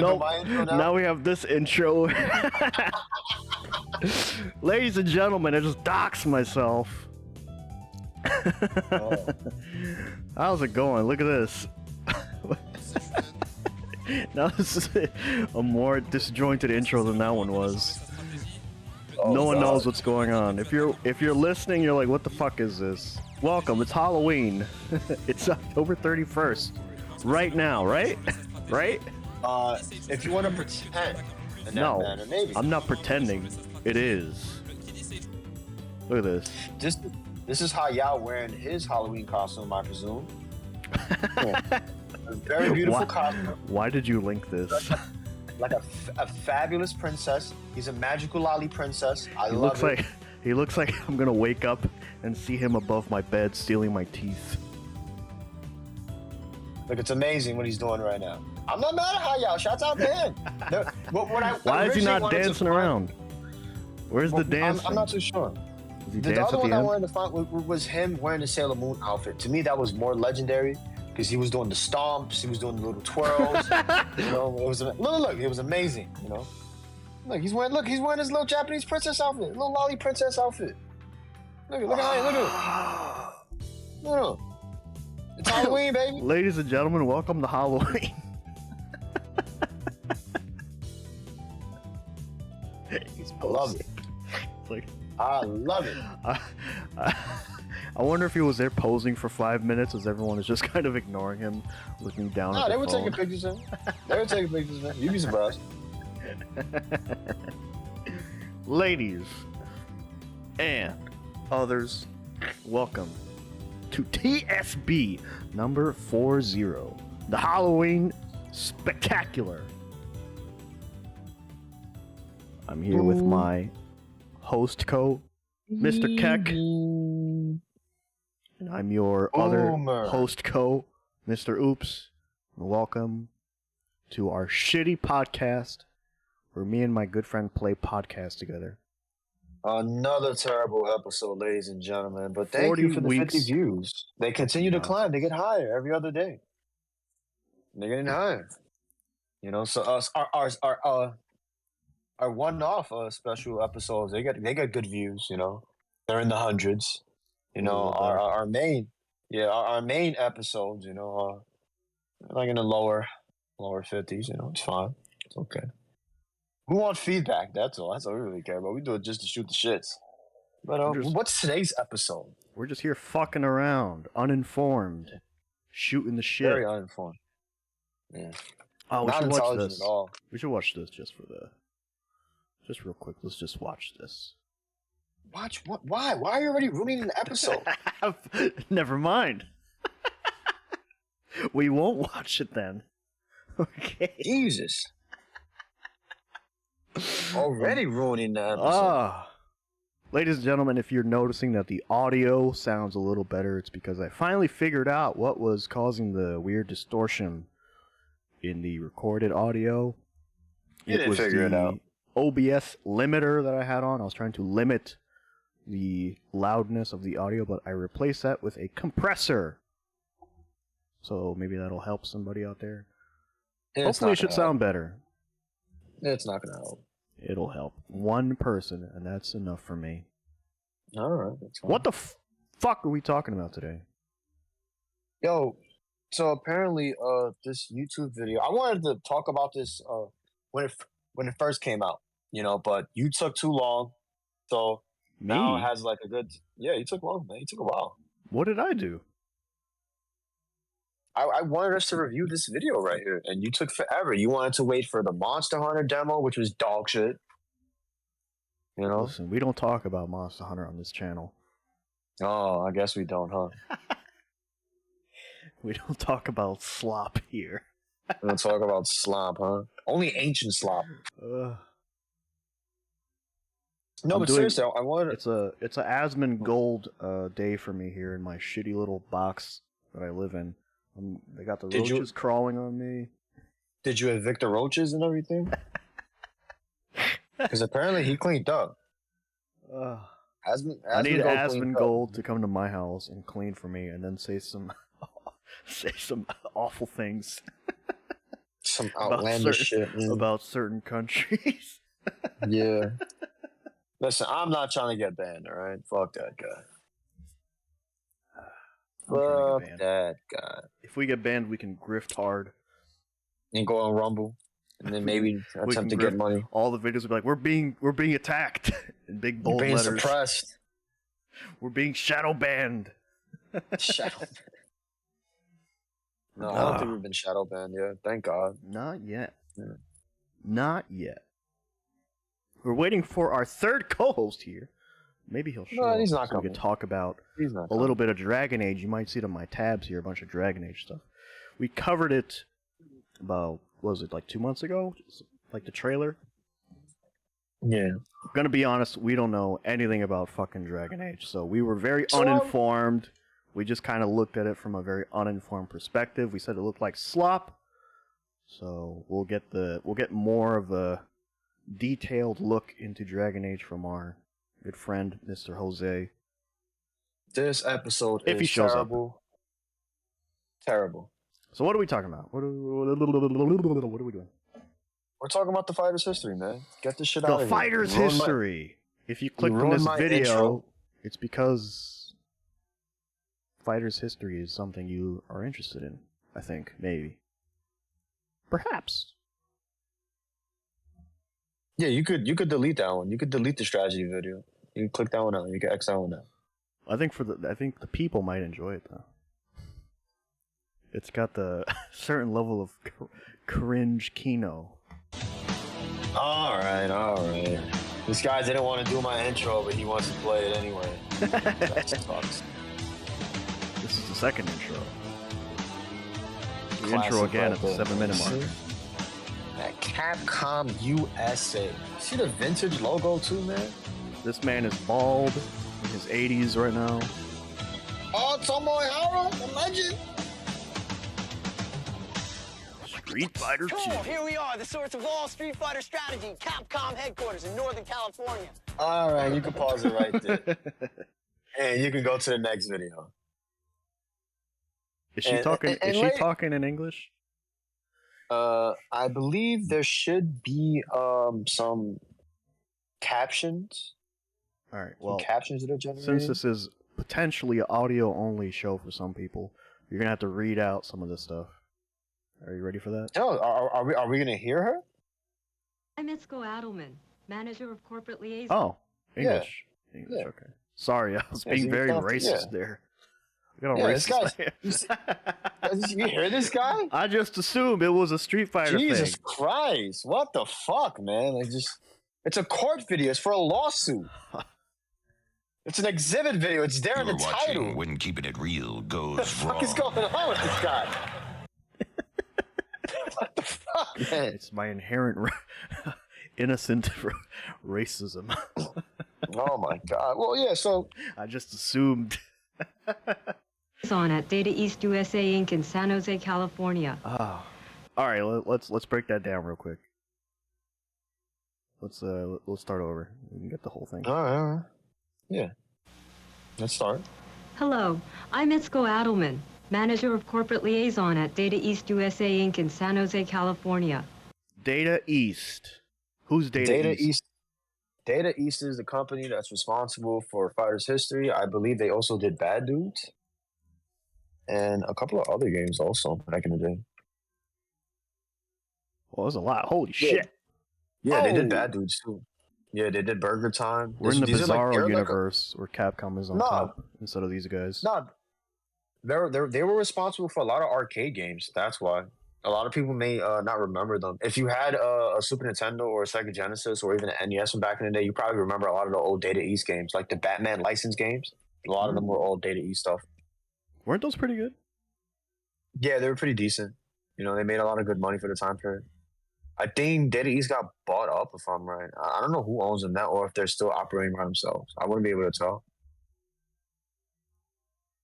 Nope. My intro now? Now we have this intro. Ladies and gentlemen, I just doxed myself. Oh. How's it going? Look at this. Now this is a more disjointed intro than that one was. Oh, no one God. knows what's going on. If you're listening, you're like, what the fuck is this? Welcome, it's Halloween. It's October 31st. Right now, right? Right? If you want to pretend in that No, manner, maybe. I'm not pretending. It is. Look at this. This is how y'all wearing his Halloween costume, I presume. Yeah. A very beautiful costume. Why did you link this? Like a fabulous princess. He's a magical lolly princess. He looks like I'm gonna wake up and see him above my bed stealing my teeth. Look, it's amazing what he's doing right now. I'm not mad at how y'all. Shouts out to him. Why is he not dancing around? Where's the dancing? I'm not too sure. Is he The dance other at one the I end? wanted to find was him wearing the Sailor Moon outfit. To me, that was more legendary because he was doing the stomps, he was doing the little twirls. You know, it was look, it was amazing. You know, look, he's wearing his little Japanese princess outfit, little lolly princess outfit. Look at it. Look. It's Halloween, baby. Ladies and gentlemen, welcome to Halloween. I love it. It's like, I love it. I wonder if he was there posing for 5 minutes as everyone is just kind of ignoring him, looking down at They their were phone. taking pictures of him. They were taking pictures of him. You'd be surprised. Ladies and others, welcome to TSB number 40, the Halloween Spectacular. I'm here with my host Mr. Keck, and I'm your other Boomer. host Mr. Oops. Welcome to our shitty podcast where me and my good friend play podcasts together. Another terrible episode, ladies and gentlemen. But thank 40 you for the weeks. 50 views. They continue to Nonsense. climb. They get higher every other day. They're getting higher. You know, so our one-off special episodes, they get good views. You know, they're in the hundreds. You know, our main episodes, you know, like in the lower 50s. You know, it's fine. It's okay. We want feedback. That's all. That's all we really care about. We do it just to shoot the shits. But what's today's episode? We're just here fucking around, uninformed, shooting the shit. Very uninformed. Yeah. Oh, we Not should watch intelligent this. at all. We should watch this just real quick. Let's just watch this. Watch what? Why? Why are you already ruining the episode? Never mind. We won't watch it then. Okay. Jesus. Already ruining the episode. Ladies and gentlemen, if you're noticing that the audio sounds a little better, it's because I finally figured out what was causing the weird distortion in the recorded audio. You didn't figure it out. OBS limiter that I had on. I was trying to limit the loudness of the audio, but I replaced that with a compressor. So maybe that'll help somebody out there. Hopefully it should sound better. It's not going to help. It'll help one person, and that's enough for me. All right. That's fine. What the fuck are we talking about today? Yo, so apparently this YouTube video, I wanted to talk about this when it first came out, you know, but you took too long. So Me? now it has like a good... Yeah, you took long, man. You took a while. What did I do? I wanted us to review this video right here, and you took forever. You wanted to wait for the Monster Hunter demo, which was dog shit. You know? Listen, we don't talk about Monster Hunter on this channel. Oh, I guess we don't, huh? We don't talk about slop here. We don't talk about slop, huh? Only ancient slop. No, but seriously, I wanted... It's a Asmon Gold day for me here in my shitty little box that I live in. They got the roaches crawling on me. Did you evict the roaches and everything? Because apparently he cleaned up. I need Asmon Gold to come to my house and clean for me, and then say some awful things. Some outlandish shit. Man. About certain countries. Yeah. Listen, I'm not trying to get banned, all right? Fuck that guy. Fuck that guy. If we get banned, we can grift hard. And go on Rumble. And then maybe attempt to get money. All the videos will be like, we're being attacked in big bold letters. We're being suppressed. We're being shadow banned. Shadow banned. No, I don't think we've been shadow banned yet. Thank God. Not yet. Yeah. Not yet. We're waiting for our third co-host here. Maybe he'll show up he's not so coming. we can talk about a little bit of Dragon Age. You might see it on my tabs here, a bunch of Dragon Age stuff. We covered it about, what was it, like 2 months ago? Like the trailer? Yeah. Gonna be honest, we don't know anything about fucking Dragon Age, so we were very uninformed. We just kind of looked at it from a very uninformed perspective. We said it looked like slop, so we'll get more of a detailed look into Dragon Age from our good friend Mr. Jose. This episode if is he shows terrible. Up. Terrible. So what are we talking about? What are we doing? We're talking about the fighter's history, man. Get this shit out of here. The fighter's history. If you click on this video, intro. It's because fighter's history is something you are interested in. I think, maybe. Perhaps. Yeah, you could delete that one. You could delete the strategy video. You can click that one out. You can X that one out. I think the people might enjoy it though. It's got the certain level of cringe kino. All right. This guy didn't want to do my intro, but he wants to play it anyway. That sucks. This is the second intro. The Classic intro again right at the 7-minute mark. That Capcom USA. See the vintage logo too, man? This man is bald, in his 80s right now. Oh, Tomohiro, the legend. Street Fighter 2. Cool, here we are, the source of all Street Fighter strategy, Capcom headquarters in Northern California. All right, you can pause it right there. And you can go to the next video. Is she talking in English? I believe there should be some captions. All right. Well, captions that are generated. Since this is potentially an audio-only show for some people, you're gonna have to read out some of this stuff. Are you ready for that? No, are we gonna hear her? I'm Mitsuko Adelman, manager of corporate liaison. Oh, English. Yeah. English. Okay. Sorry, I was being very racist there. I got all racist. This guy's, you hear this guy? I just assumed it was a Street Fighter thing. Jesus Christ! What the fuck, man? It's a court video. It's for a lawsuit. It's an exhibit video. It's there in the title. When keeping it real goes What the fuck wrong. is going on with this guy? What the fuck, man? It's my inherent innocent racism. Oh my god. Well, yeah. So I just assumed. On at Data East USA Inc. in San Jose, California. All right. Let's break that down real quick. Let's start over. We can get the whole thing. All right. Yeah. Let's start. Hello, I'm Mitsuko Adelman, manager of corporate liaison at Data East USA Inc. in San Jose, California. Data East. Who's Data East? Data East is the company that's responsible for Fighter's history. I believe they also did Bad Dudes and a couple of other games also back in the day. Well, there's a lot. Holy shit. Yeah, they did Bad Dudes too. Yeah, they did Burger Time. We're in the Bizarro universe where Capcom is on top instead of these guys. No, they were responsible for a lot of arcade games. That's why. A lot of people may not remember them. If you had a Super Nintendo or a Sega Genesis or even an NES from back in the day, you probably remember a lot of the old Data East games, like the Batman licensed games. A lot of them were all Data East stuff. Weren't those pretty good? Yeah, they were pretty decent. You know, they made a lot of good money for the time period. I think Data East got bought up, if I'm right. I don't know who owns them now or if they're still operating by themselves. I wouldn't be able to tell.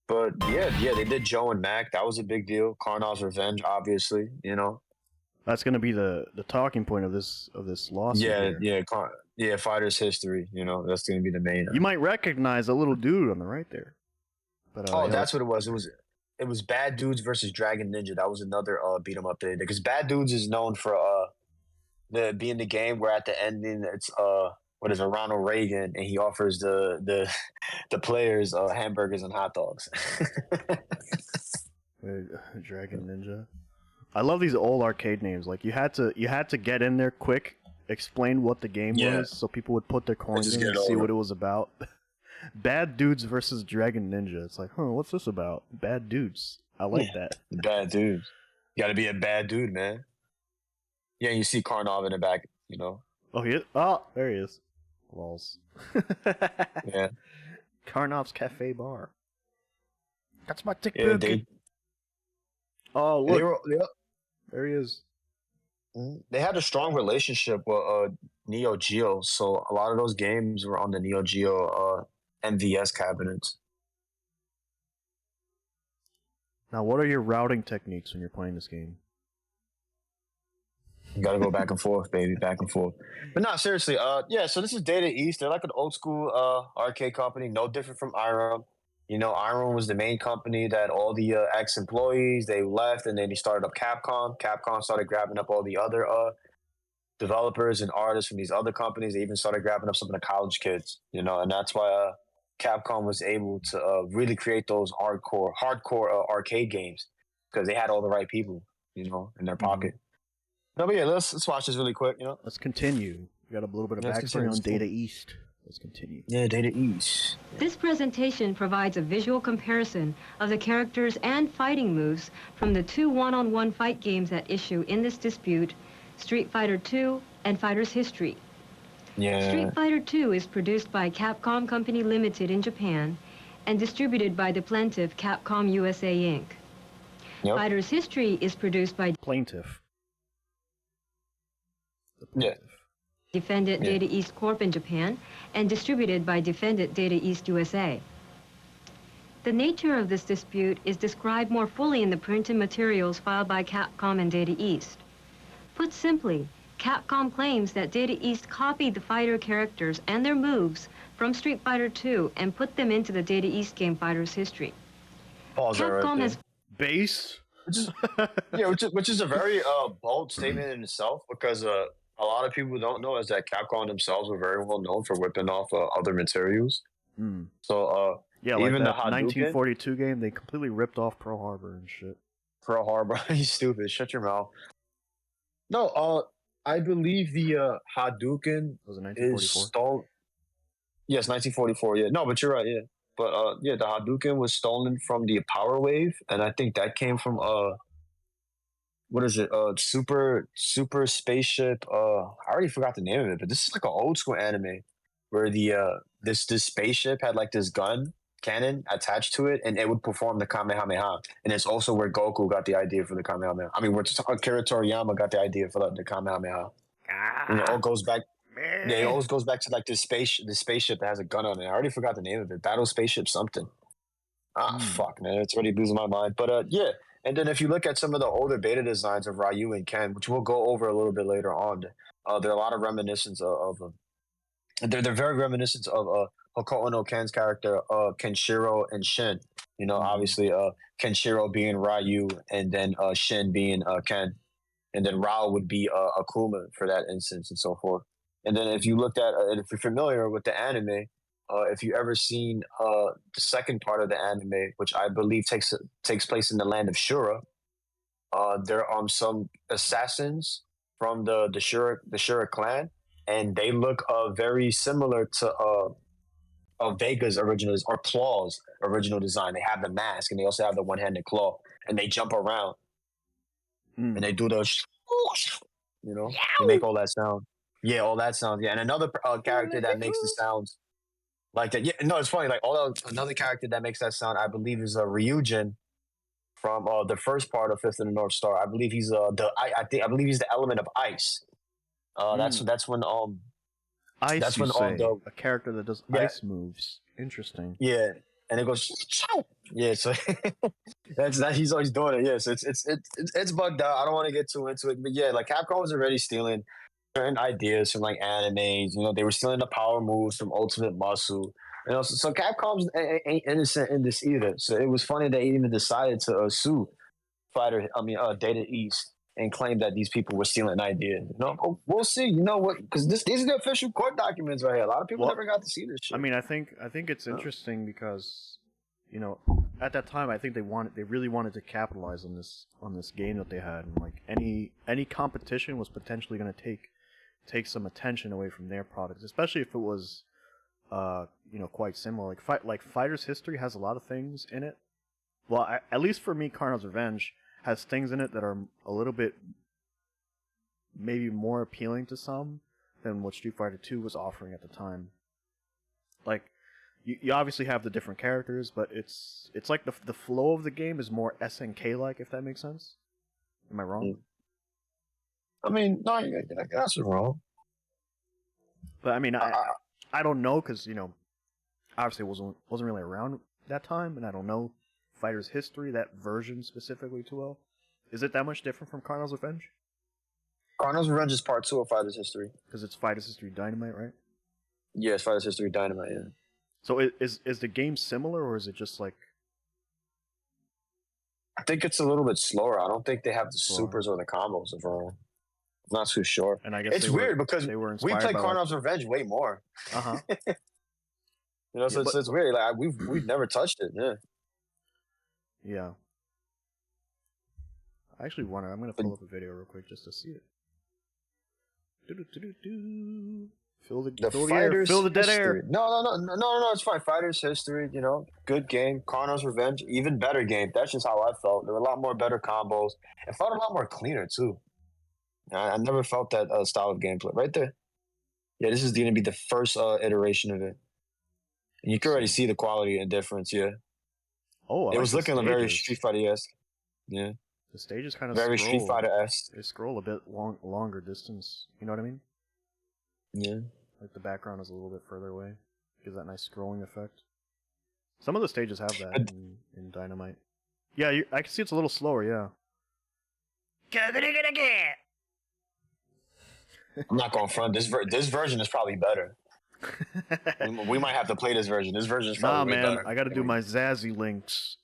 But yeah, they did Joe and Mac. That was a big deal. Karnav's Revenge, obviously, you know. That's going to be the talking point of this lawsuit. Yeah, Fighter's history, you know. That's going to be the main. You might recognize a little dude on the right there. But that's what it was. it was Bad Dudes versus Dragon Ninja. That was another beat 'em up there because Bad Dudes is known for being the game where at the ending it's what is it, Ronald Reagan, and he offers the players hamburgers and hot dogs. Dragon Ninja. I love these old arcade names. Like you had to get in there quick, explain what the game was, so people would put their coins in and see what it was about. Bad Dudes versus Dragon Ninja. It's like, what's this about? Bad dudes. I like that. Bad dudes. You got to be a bad dude, man. Yeah, you see Karnov in the back, you know. Oh, there he is. Lols. Yeah. Karnov's Cafe Bar. That's my tick Yeah, book. Oh, look. Yep. There he is. They had a strong relationship with Neo Geo, so a lot of those games were on the Neo Geo MVS cabinets. Now, what are your routing techniques when you're playing this game? You gotta go back and forth, baby, back and forth. But no, seriously, so this is Data East. They're like an old school arcade company, no different from IROM. You know, IROM was the main company that all the ex-employees, they left, and then they started up Capcom. Capcom started grabbing up all the other developers and artists from these other companies. They even started grabbing up some of the college kids, you know, and that's why Capcom was able to really create those hardcore arcade games because they had all the right people, you know, in their pocket. No, but yeah, let's watch this really quick, you know. Let's continue. We got a little bit of backstory on Data East. Let's continue. Yeah, Data East. This presentation provides a visual comparison of the characters and fighting moves from the two one-on-one fight games at issue in this dispute, Street Fighter II and Fighter's History. Yeah. Street Fighter II is produced by Capcom Company Limited in Japan and distributed by the plaintiff Capcom USA Inc. Yep. Fighter's History is produced by Plaintiff. Yeah. Defendant Data East Corp in Japan and distributed by Defendant Data East USA. The nature of this dispute is described more fully in the printed materials filed by Capcom and Data East. Put simply, Capcom claims that Data East copied the fighter characters and their moves from Street Fighter II and put them into the Data East game Fighter's History. Pause that right Capcom there. has Base? Which is a very bold statement in itself because a lot of people don't know is that Capcom themselves were very well known for whipping off other materials. So yeah, like even that the Hadouken, 1942 game, they completely ripped off Pearl Harbor and shit. Pearl Harbor, you stupid, shut your mouth. No, I believe the Hadouken Was it is 1944? stolen. Yes, 1944. Yeah, no, but you're right. Yeah, but the Hadouken was stolen from the Power Wave, and I think that came from what is it? Super spaceship. I already forgot the name of it, but this is like an old school anime where the this spaceship had like this gun cannon attached to it, and it would perform the Kamehameha. And it's also where Goku got the idea for the Kamehameha. I mean, where Akira Toriyama got the idea for the Kamehameha. And it all goes back. Yeah, it always goes back to like this spaceship that has a gun on it. I already forgot the name of it. Battle Spaceship something. Fuck, man, it's already losing my mind. But yeah. And then if you look at some of the older beta designs of Ryu and Ken, which we'll go over a little bit later on, there are a lot of reminiscence of they're very reminiscent of Hokuto no Ken's character, Kenshiro and Shin. You know, obviously Kenshiro being Ryu and then Shin being Ken. And then Rao would be Akuma for that instance and so forth. And then if you looked at, if you're familiar with the anime, if you ever seen the second part of the anime, which I believe takes place in the land of Shura, there are some assassins from the Shura clan, and they look very similar to Vega's original or Claw's original design. They have the mask, and they also have the one-handed claw, and they jump around, and they do those, you know, they make all that sound. Yeah, all that sound. Yeah, and another character that makes the sounds like that. Yeah, no, it's funny. Like another character that makes that sound, I believe, is Ryujin from the first part of Fifth of the North Star. I believe he's I believe he's the element of ice. That's when Ice. that's you when say, the a character that does ice moves. Interesting. yeah, and it goes yeah. So that he's always doing it. Yeah, so it's bugged out. I don't want to get too into it, but yeah, like Capcom was already stealing certain ideas from like animes. You know, they were stealing the power moves from Ultimate Muscle. You know, so Capcom's ain't innocent in this either. So it was funny they even decided to sue Data East and claim that these people were stealing ideas. You know, we'll see. You know what? Because these are the official court documents right here. A lot of people never got to see this shit. I mean, I think it's interesting because, you know, at that time, I think they really wanted to capitalize on this game that they had, and like any competition was potentially going to take some attention away from their products, especially if it was, you know, quite similar. Like Fighter's History has a lot of things in it. Well, at least for me, Carnal's Revenge has things in it that are a little bit maybe more appealing to some than what Street Fighter 2 was offering at the time. Like, you obviously have the different characters, but it's like the flow of the game is more SNK-like, if that makes sense. Am I wrong? I mean, no, that's wrong. But I mean, I don't know, because, you know, obviously wasn't really around that time, and I don't know Fighter's History, that version specifically, too well. Is it that much different from Carnal's Revenge? Carnal's Revenge is part 2 of Fighter's History. Because it's Fighter's History Dynamite, right? Yeah, it's Fighter's History Dynamite, yeah. So is the game similar, or is it just like... I think it's a little bit slower. I don't think they have the supers or the combos, if I'm not too sure. And I guess it's weird because we play Carnal's Revenge way more. Uh-huh. You know, so it's weird. Like we've never touched it, yeah. Yeah. I actually wonder. I'm gonna pull up a video real quick just to see it. Fill the dead air. No. It's fine. Fighter's History. You know, good game. Carnal's Revenge, even better game. That's just how I felt. There were a lot more better combos. It felt a lot more cleaner too. I never felt that style of gameplay right there. Yeah, this is going to be the first iteration of it, and you can already see the quality and difference. Yeah. Oh, it was looking very Street Fighter-esque. Yeah. The stages kind of very Street Fighter-esque. They scroll a bit longer distance. You know what I mean? Yeah. Like the background is a little bit further away. Gives that nice scrolling effect. Some of the stages have that in Dynamite. Yeah, I can see it's a little slower. Yeah. I'm not going front. This version is probably better. We might have to play this version. This version is probably way better. I got to do my Zazzy links.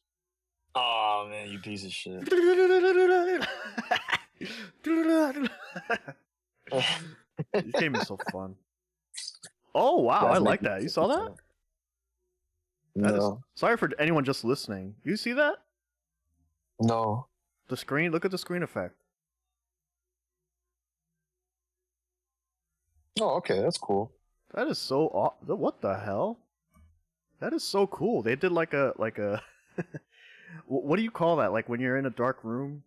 Oh man, you piece of shit. This game is so fun. Oh wow, I like that. You saw that? No. Sorry for anyone just listening. You see that? No. The screen. Look at the screen effect. Oh, okay, that's cool. That is so what the hell? That is so cool. They did like a what do you call that? Like when you're in a dark room.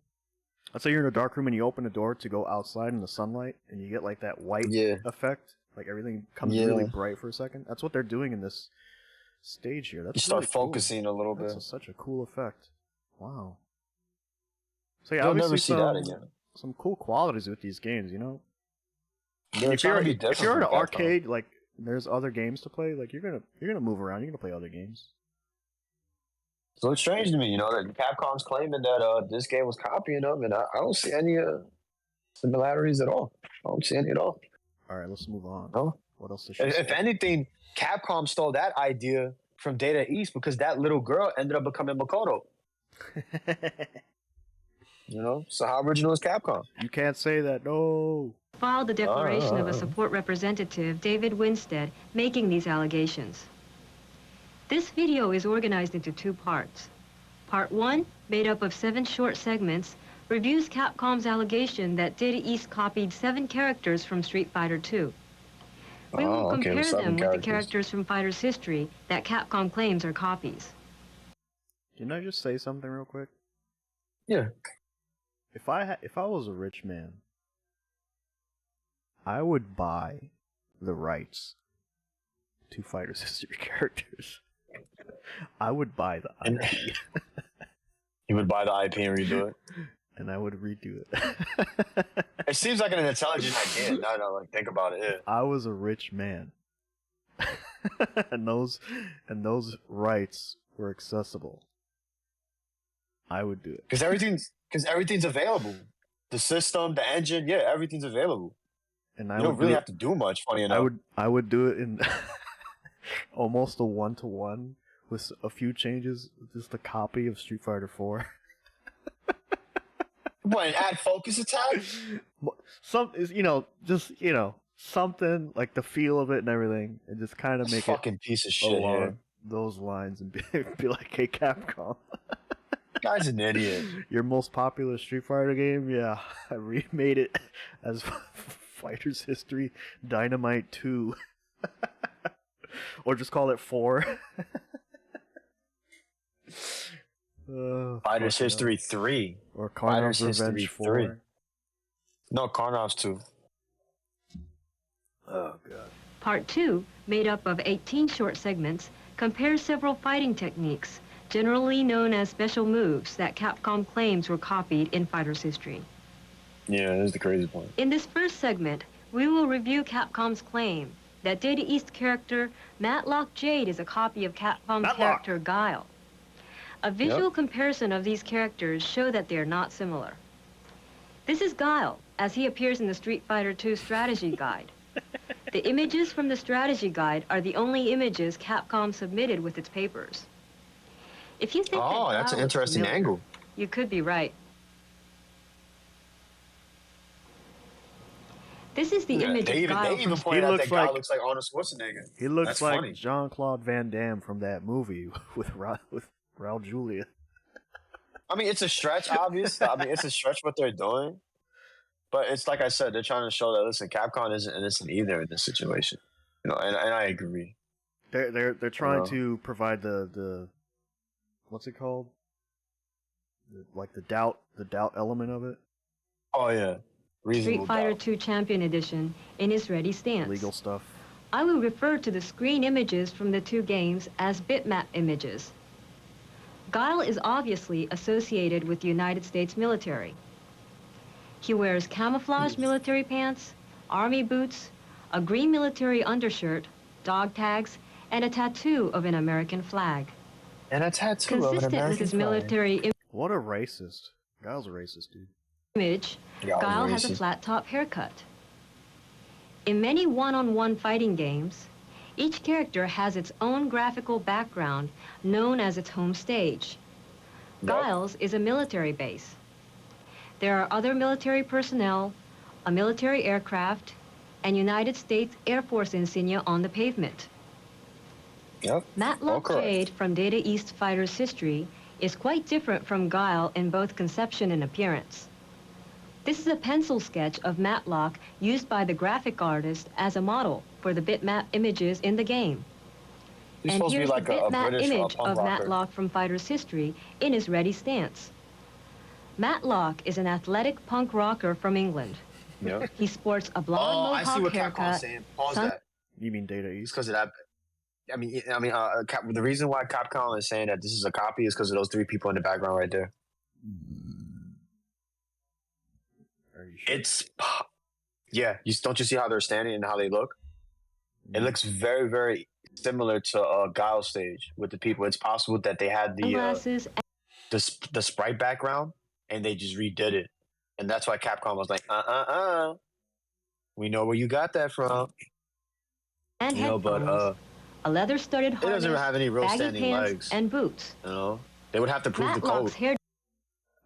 Let's say you're in a dark room and you open the door to go outside in the sunlight and you get like that white effect. Like everything comes really bright for a second. That's what they're doing in this stage here. That's you start really cool. focusing a little bit. That's such a cool effect. Wow. So yeah, you'll obviously never see that again. Some cool qualities with these games, you know. Yeah, if you're in an arcade, like there's other games to play, like you're gonna move around. You're gonna play other games. So it's strange to me, you know, that Capcom's claiming that this game was copying them, and I don't see any similarities at all. I don't see any at all. All right, let's move on. No? What else? If anything, Capcom stole that idea from Data East because that little girl ended up becoming Makoto. You know, so how original is Capcom? You can't say that. No. Filed the declaration of a support representative, David Winstead, making these allegations. This video is organized into 2 parts. Part 1, made up of 7 short segments, reviews Capcom's allegation that Data East copied 7 characters from Street Fighter 2. We will compare them with the characters from Fighter's History that Capcom claims are copies. Can I just say something real quick? Yeah. If I was a rich man, I would buy the rights to Fighter's History characters. I would buy the IP. You would buy the IP and redo it? And I would redo it. It seems like an intelligent idea. No, like think about it. Yeah. I was a rich man. and those rights were accessible. I would do it. Because everything's available. The system, the engine, yeah, everything's available. And you don't really have to do much, funny enough. I would do it in almost a 1-to-1 with a few changes, just a copy of Street Fighter 4. What, an add focus attack? Some is, just, something like the feel of it and everything, and just kind of make it Fucking piece of shit, along yeah. those lines and be like, hey, Capcom. Guy's an idiot. Your most popular Street Fighter game? Yeah, I remade it as Fighter's History Dynamite 2. Or just call it 4. Fighter's History 3. Or Karnav's Fighter's Revenge History 4. 3. No, Karnav's 2. Oh, God. Part 2, made up of 18 short segments, compares several fighting techniques, generally known as special moves that Capcom claims were copied in Fighter's History. Yeah, that's the crazy point. In this first segment, we will review Capcom's claim that Data East character Matlock Jade is a copy of Capcom's character Guile. A visual comparison of these characters show that they are not similar. This is Guile, as he appears in the Street Fighter II strategy guide. The images from the strategy guide are the only images Capcom submitted with its papers. If you think Oh, that that's an Guile is interesting familiar, angle. you could be right. This is the image They of Guile even from pointed out that guy like- looks like Arnold Schwarzenegger. He looks That's like funny. Jean-Claude Van Damme from that movie with Raul Julia. I mean, it's a stretch, obvious. I mean, it's a stretch what they're doing. But it's like I said, they're trying to show that, listen, Capcom isn't innocent either in this situation. And I agree. They're trying to provide the what's it called? Like the doubt element of it. Oh, yeah. Reasonable Street Fighter doubt. II Champion Edition in his ready stance. Legal stuff. I will refer to the screen images from the two games as bitmap images. Guile is obviously associated with the United States military. He wears camouflage military pants, army boots, a green military undershirt, dog tags, and a tattoo of an American flag. And a tattoo of an Consistent American with his flag. military What a racist. Guile's a racist, dude. image, Yeah, Guile has a racist. flat top haircut. In many one-on-one fighting games, each character has its own graphical background known as its home stage. Yep. Guile's is a military base. There are other military personnel, a military aircraft, and United States Air Force insignia on the pavement. Yep. All Matlock correct. Jade from Data East Fighter's history is quite different from Guile in both conception and appearance. This is a pencil sketch of Matlock used by the graphic artist as a model for the bitmap images in the game. He's And supposed to be here's like the a bitmap British image punk of rocker. Matlock from Fighter's history in his ready stance. Matlock is an athletic punk rocker from England. Yep. He sports a blonde Oh, I see mohawk what Capcom's haircut. saying. Pause sun- that. You mean Data It's East? because of that. The reason why Capcom is saying that this is a copy is because of those three people in the background right there. Are you sure? Don't you see how they're standing and how they look? It looks very, very similar to Guile's stage with the people. It's possible that they had Sunglasses the sprite background and they just redid it, and that's why Capcom was like, we know where you got that from. and You know, headphones, but a leather-studded it doesn't harness, have any real baggy standing pants, legs. and boots. You know, they would have to prove the code. Matlock's hair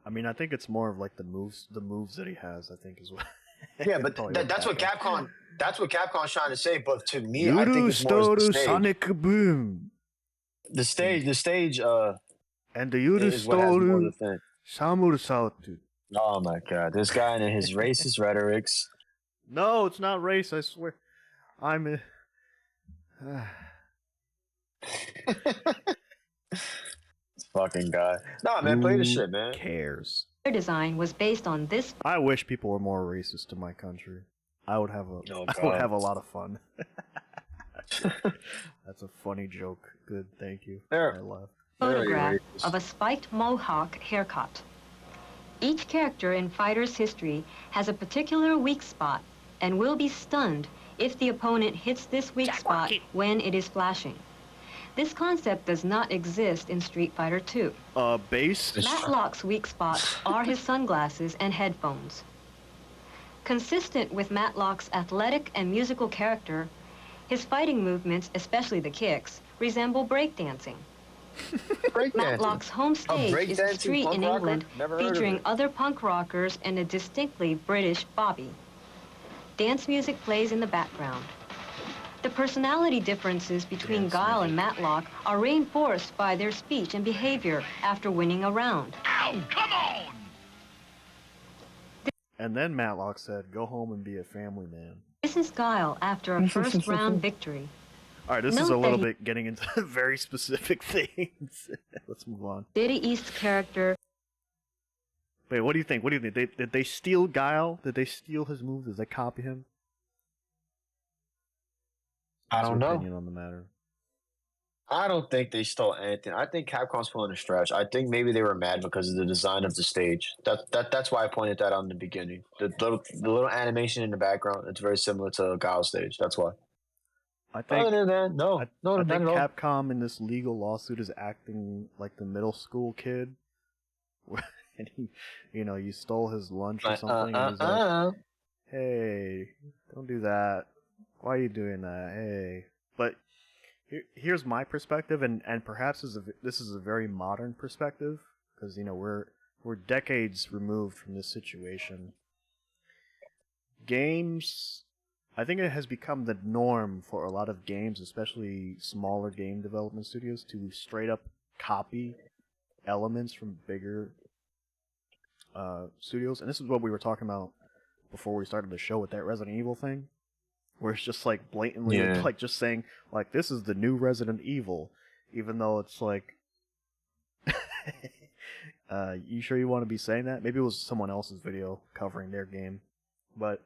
I mean, I think it's more of like the moves that he has. I think is what. Yeah, but Probably that's what Capcom. Capcom's trying to say. But to me, I think it's more Yurustoru the stage. Sonic Boom The stage. and the Is what has more Yurustoru the thing. Samur Sautu. Oh my god, this guy and his racist rhetorics. No, it's not race. I swear. I'm a. Fucking guy. Nah, man, play the shit, man. Cares. design was based on this I wish people were more racist to my country. I would have Oh, I would God. have a lot of fun. That's a funny joke. Good, thank you. There. I laughed. photograph Very racist. of a spiked mohawk haircut. Each character in Fighter's history has a particular weak spot and will be stunned if the opponent hits this weak spot when it is flashing. This concept does not exist in Street Fighter II. Base. Matlock's weak spots are his sunglasses and headphones. Consistent with Matlock's athletic and musical character, His fighting movements, especially the kicks, resemble breakdancing. Breakdancing. Matlock's home stage is a breakdancing street punk in rocker? England Never heard of featuring it. other punk rockers and a distinctly British bobby. Dance music plays in the background. The personality differences between Dance Guile music. and Matlock are reinforced by their speech and behavior after winning a round. Ow, come on! And then Matlock said, "Go home and be a family man." This is Guile after a first round victory. All right, this is Note a little that bit getting into very specific things. Let's move on. Data East's character Wait, what do you think? What do you think? Did they steal Guile? Did they steal his moves? Did they copy him? I What's don't your know. opinion on the matter? I don't think they stole anything. I think Capcom's pulling a stretch. I think maybe they were mad because of the design of the stage. That's why I pointed that out in the beginning. The little animation in the background, it's very similar to Guile's stage. That's why. I think Other than that, no, I not think at all. Capcom in this legal lawsuit is acting like the middle school kid, and you stole his lunch or something, and he's like, "Hey, don't do that. Why are you doing that? Hey." But here's my perspective, and perhaps this is a very modern perspective, because we're decades removed from this situation. Games, I think it has become the norm for a lot of games, especially smaller game development studios, to straight up copy elements from bigger studios. And this is what we were talking about before we started the show with that Resident Evil thing, where it's just like blatantly like just saying like this is the new Resident Evil, even though it's like you sure you want to be saying that? Maybe it was someone else's video covering their game, but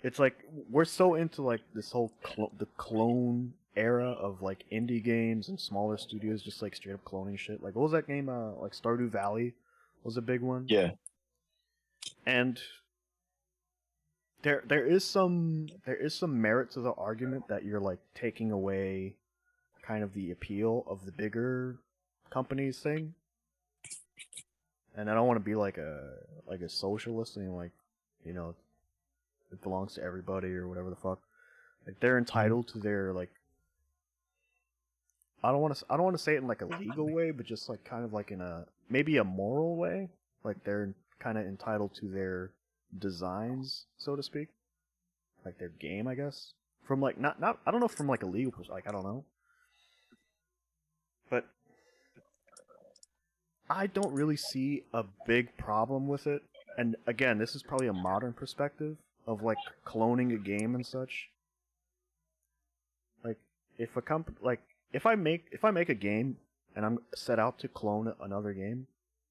it's like we're so into like this whole the clone era of like indie games and smaller studios just like straight up cloning shit. Like what was that game? Like Stardew Valley was a big one. Yeah. And there is some merit to the argument that you're like taking away kind of the appeal of the bigger companies thing. And I don't want to be like a socialist and like, it belongs to everybody or whatever the fuck. Like they're entitled to their like I don't want to say it in like a legal way, but just like kind of like in a maybe a moral way. Like they're kind of entitled to their designs, so to speak, like their game, I guess. From like not I don't know, from like a legal perspective, like I don't know, but I don't really see a big problem with it. And again, this is probably a modern perspective of like cloning a game and such. Like if I make a game and I'm set out to clone another game,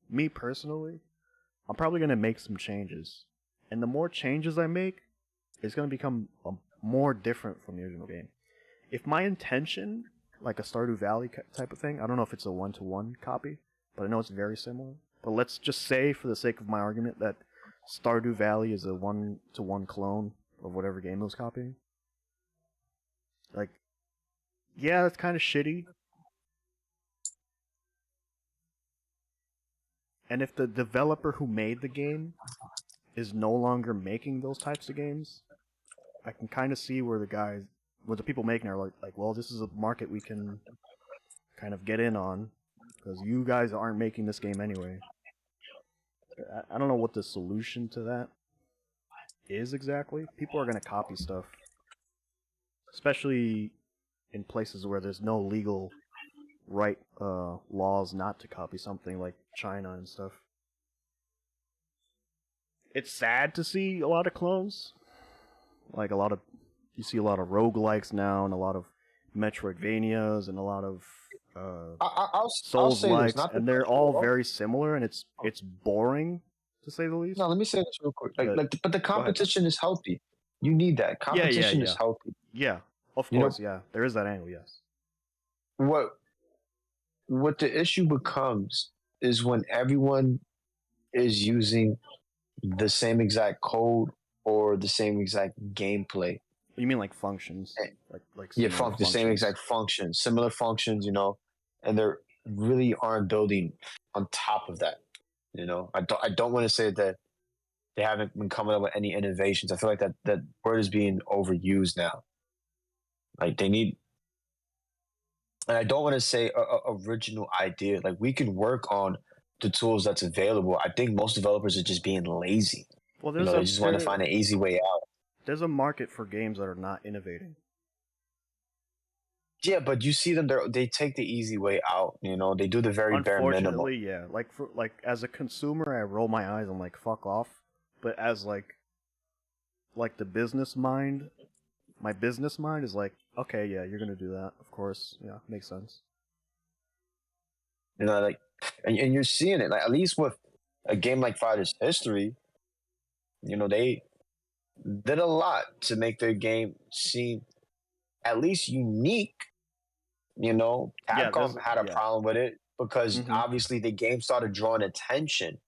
me personally, I'm probably gonna make some changes. And the more changes I make, it's going to become more different from the original game. If my intention, like a Stardew Valley type of thing, I don't know if it's a one-to-one copy, but I know it's very similar. But let's just say, for the sake of my argument, that Stardew Valley is a one-to-one clone of whatever game it was copying. Like, yeah, that's kind of shitty. And if the developer who made the game is no longer making those types of games, I can kind of see where the people making are like, well, this is a market we can kind of get in on, because you guys aren't making this game anyway. I don't know what the solution to that is exactly. People are going to copy stuff, especially in places where there's no legal laws not to copy something, like China and stuff. It's sad to see a lot of clones. Like you see a lot of roguelikes now, and a lot of Metroidvanias, and a lot of Souls-likes, and they're all very similar, and it's boring, to say the least. No, let me say this real quick. But the competition is healthy. You need that. Competition is healthy. Yeah, of course, yeah. There is that angle, yes. What the issue becomes is when everyone is using the same exact code or the same exact gameplay. You mean like functions? The same exact functions, similar functions, and they really aren't building on top of that. I don't want to say that they haven't been coming up with any innovations. I feel like that word is being overused now. Like they need, and I don't want to say a original idea. Like we can work on the tools that's available. I think most developers are just being lazy. Well, They just want to find an easy way out. there's a market for games that are not innovating. Yeah, but you see them, they take the easy way out. They do the very bare minimum. Unfortunately, yeah. Like as a consumer, I roll my eyes and like fuck off. But as like the business mind, my business mind is like, okay, yeah, you're gonna do that, of course, yeah, makes sense. Like, and you're seeing it. Like at least with a game like Fighters History, they did a lot to make their game seem at least unique. Capcom had a problem with it because obviously the game started drawing attention,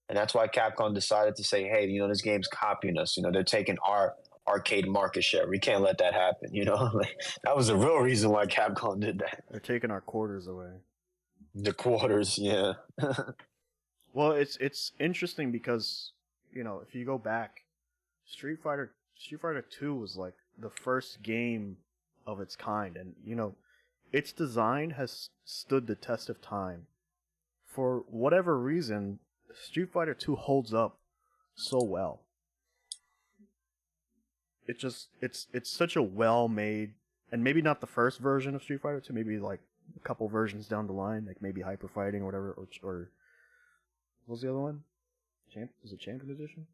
and that's why Capcom decided to say, "Hey, this game's copying us. They're taking our arcade market share. We can't let that happen." Like, that was the real reason why Capcom did that. They're taking our quarters away. The quarters, yeah. Well, it's interesting because if you go back, Street Fighter 2 was like the first game of its kind, and its design has stood the test of time. For whatever reason, Street Fighter 2 holds up so well. It's such a well-made, and maybe not the first version of Street Fighter 2, maybe like a couple versions down the line, like maybe Hyper Fighting or whatever, or what was the other one? Is it Champion Edition?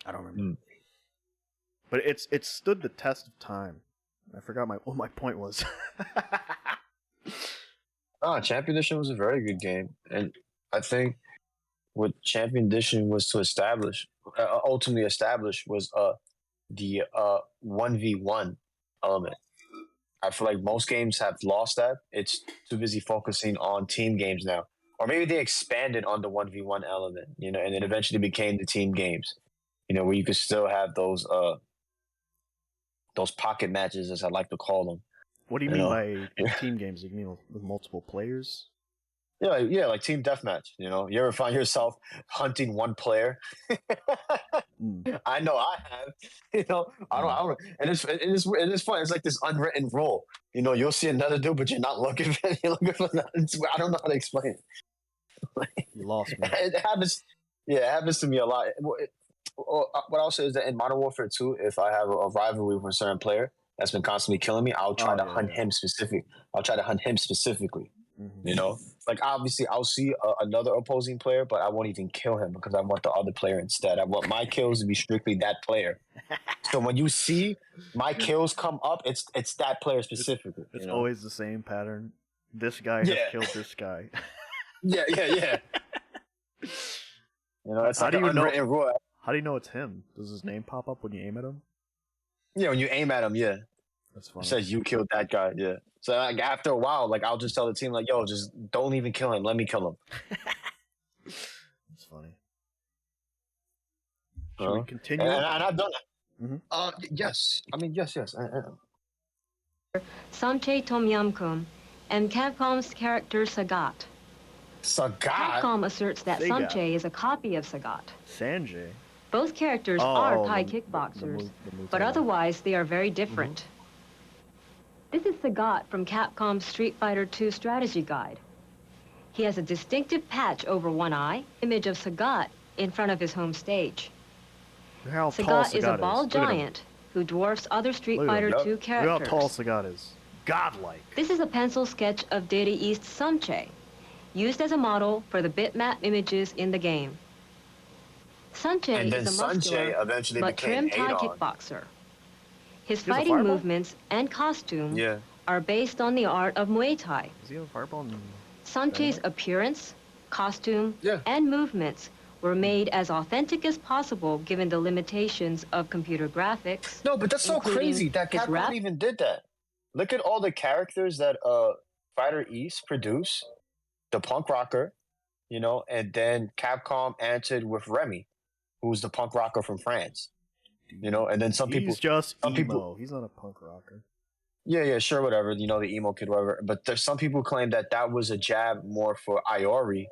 I don't remember. But it's stood the test of time. I forgot what my point was. Champion Edition was a very good game, and I think what Champion Edition was to ultimately establish was the 1v1 element. I feel like most games have lost that. It's too busy focusing on team games now, or maybe they expanded on the 1v1 element, and it eventually became the team games, where you could still have those pocket matches, as I like to call them. What do you mean by team games? You mean with multiple players? Yeah, like team deathmatch. You ever find yourself hunting one player? I know I have. I don't. And it's fun. It's like this unwritten rule. You'll see another dude, but you're not looking for it. You're looking for that. I don't know how to explain it. You lost me. It happens. Yeah, it happens to me a lot. What I'll say is that in Modern Warfare 2, if I have a rivalry with a certain player that's been constantly killing me, I'll try to hunt him specifically. I'll try to hunt him specifically. Like obviously I'll see another opposing player, but I won't even kill him because I want the other player instead. I want my kills to be strictly that player. So when you see my kills come up, it's that player specifically. It's always the same pattern. This guy has killed this guy. Yeah. It's like an unwritten rule. How do you know it's him? Does his name pop up when you aim at him? Yeah, when you aim at him, yeah. That's funny. It says you killed that guy, yeah. So like after a while, like I'll just tell the team, like, yo, just don't even kill him. Let me kill him. That's funny. Should we continue? And I've done it. Yes. I mean, yes. Samche Tomyamkum and Capcom's character Sagat. Sagat? Capcom asserts that Sega. Samche is a copy of Sagat. Sanjay. Both characters are Thai kickboxers, but otherwise they are very different. This is Sagat from Capcom's Street Fighter II strategy guide. He has a distinctive patch over one eye, image of Sagat in front of his home stage. Sagat is a bald giant who dwarfs other Street Fighter II characters. Look how tall Sagat is. Godlike. This is a pencil sketch of Data East Samche, used as a model for the bitmap images in the game. Samche is a muscular but trim Thai kickboxer. His fighting movements and costume are based on the art of Muay Thai. Does he have a fireball? Samche's appearance, costume, and movements were made as authentic as possible given the limitations of computer graphics. No, but that's so crazy that Capcom even did that. Look at all the characters that Fighter East produced. The punk rocker, and then Capcom answered with Remy, who's the punk rocker from France. And then some people... He's just emo. He's not a punk rocker. Yeah, sure, whatever. The emo kid, whatever. But there's some people claim that was a jab more for Iori,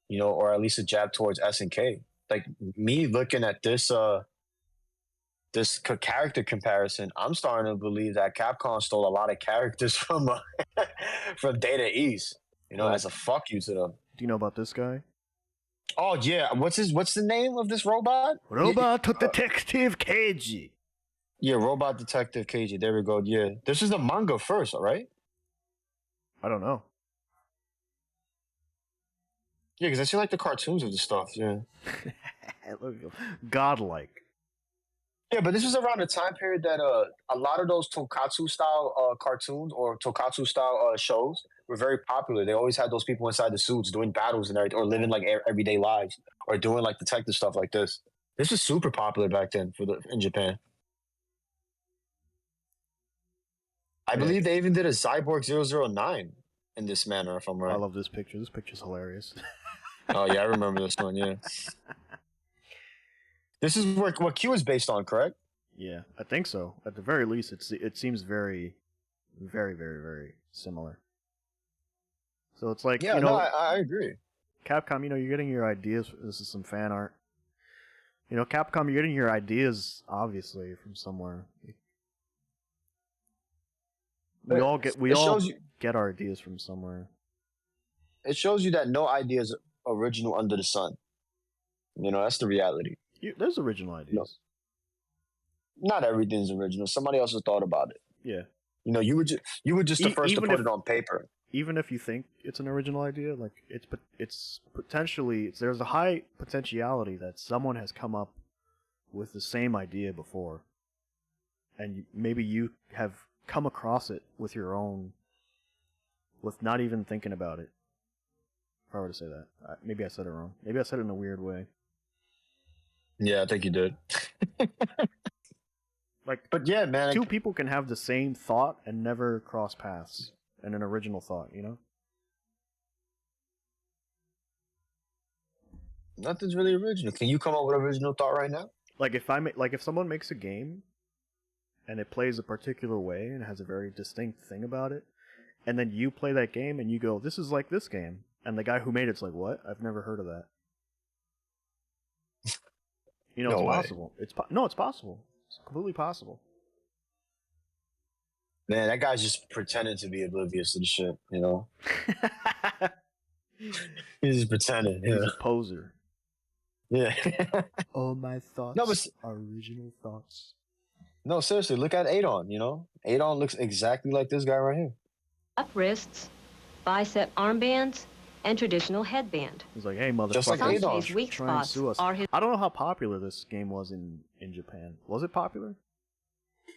or at least a jab towards SNK. Like, me looking at this character comparison, I'm starting to believe that Capcom stole a lot of characters from from Data East. You know, Well, as a fuck you to them. Do you know about this guy? Oh yeah, what's the name of this robot? Robot Detective Keiji. Yeah, Robot Detective KG. There we go. Yeah, this is the manga first, all right? I don't know. Yeah, because I see like the cartoons of the stuff. Yeah. Godlike. Yeah, but this was around the time period that a lot of those tonkatsu style cartoons or tonkatsu style shows were very popular. They always had those people inside the suits doing battles and everything, or living like everyday lives, or doing like detective stuff like this. This was super popular back then in Japan. I believe they even did a Cyborg 009 in this manner, if I'm right. I love this picture. This picture's hilarious. Oh yeah, I remember this one. Yeah, this is what Q is based on, correct? Yeah, I think so. At the very least, it seems very, very, very, very similar. So it's like, Yeah, you know, no, I agree. Capcom, you know, you're getting your ideas. This is some fan art. You know, Capcom, you're getting your ideas obviously from somewhere. We all get our ideas from somewhere. It shows you that no idea is original under the sun. You know, that's the reality. There's original ideas. No. Not everything's original. Somebody else has thought about it. Yeah. You know, you were just the first to put it on paper. Even if you think it's an original idea, like it's potentially there's a high potentiality that someone has come up with the same idea before, and maybe you have come across it with your own, with not even thinking about it. If I were to say that, maybe I said it wrong. Maybe I said it in a weird way. Yeah, I think you did. But yeah, man, two people can have the same thought and never cross paths, and an original thought, you know. Nothing's really original. Can you come up with an original thought right now? Like if someone makes a game, and it plays a particular way and has a very distinct thing about it, and then you play that game and you go, "This is like this game," and the guy who made it's like, "What? I've never heard of that." You know, No it's way. possible. It's possible. It's completely possible. Man, that guy's just pretending to be oblivious to the shit, you know? He's just pretending. He's Yeah. a poser. Yeah. All my thoughts are original thoughts. No, seriously, look at Adon, you know? Adon looks exactly like this guy right here. Up wrists, bicep armbands, and traditional headband. He's like, "Hey, motherfucker, Just like Adon. Sanjay's weak try and spots sue us." are his... I don't know how popular this game was in Japan. Was it popular?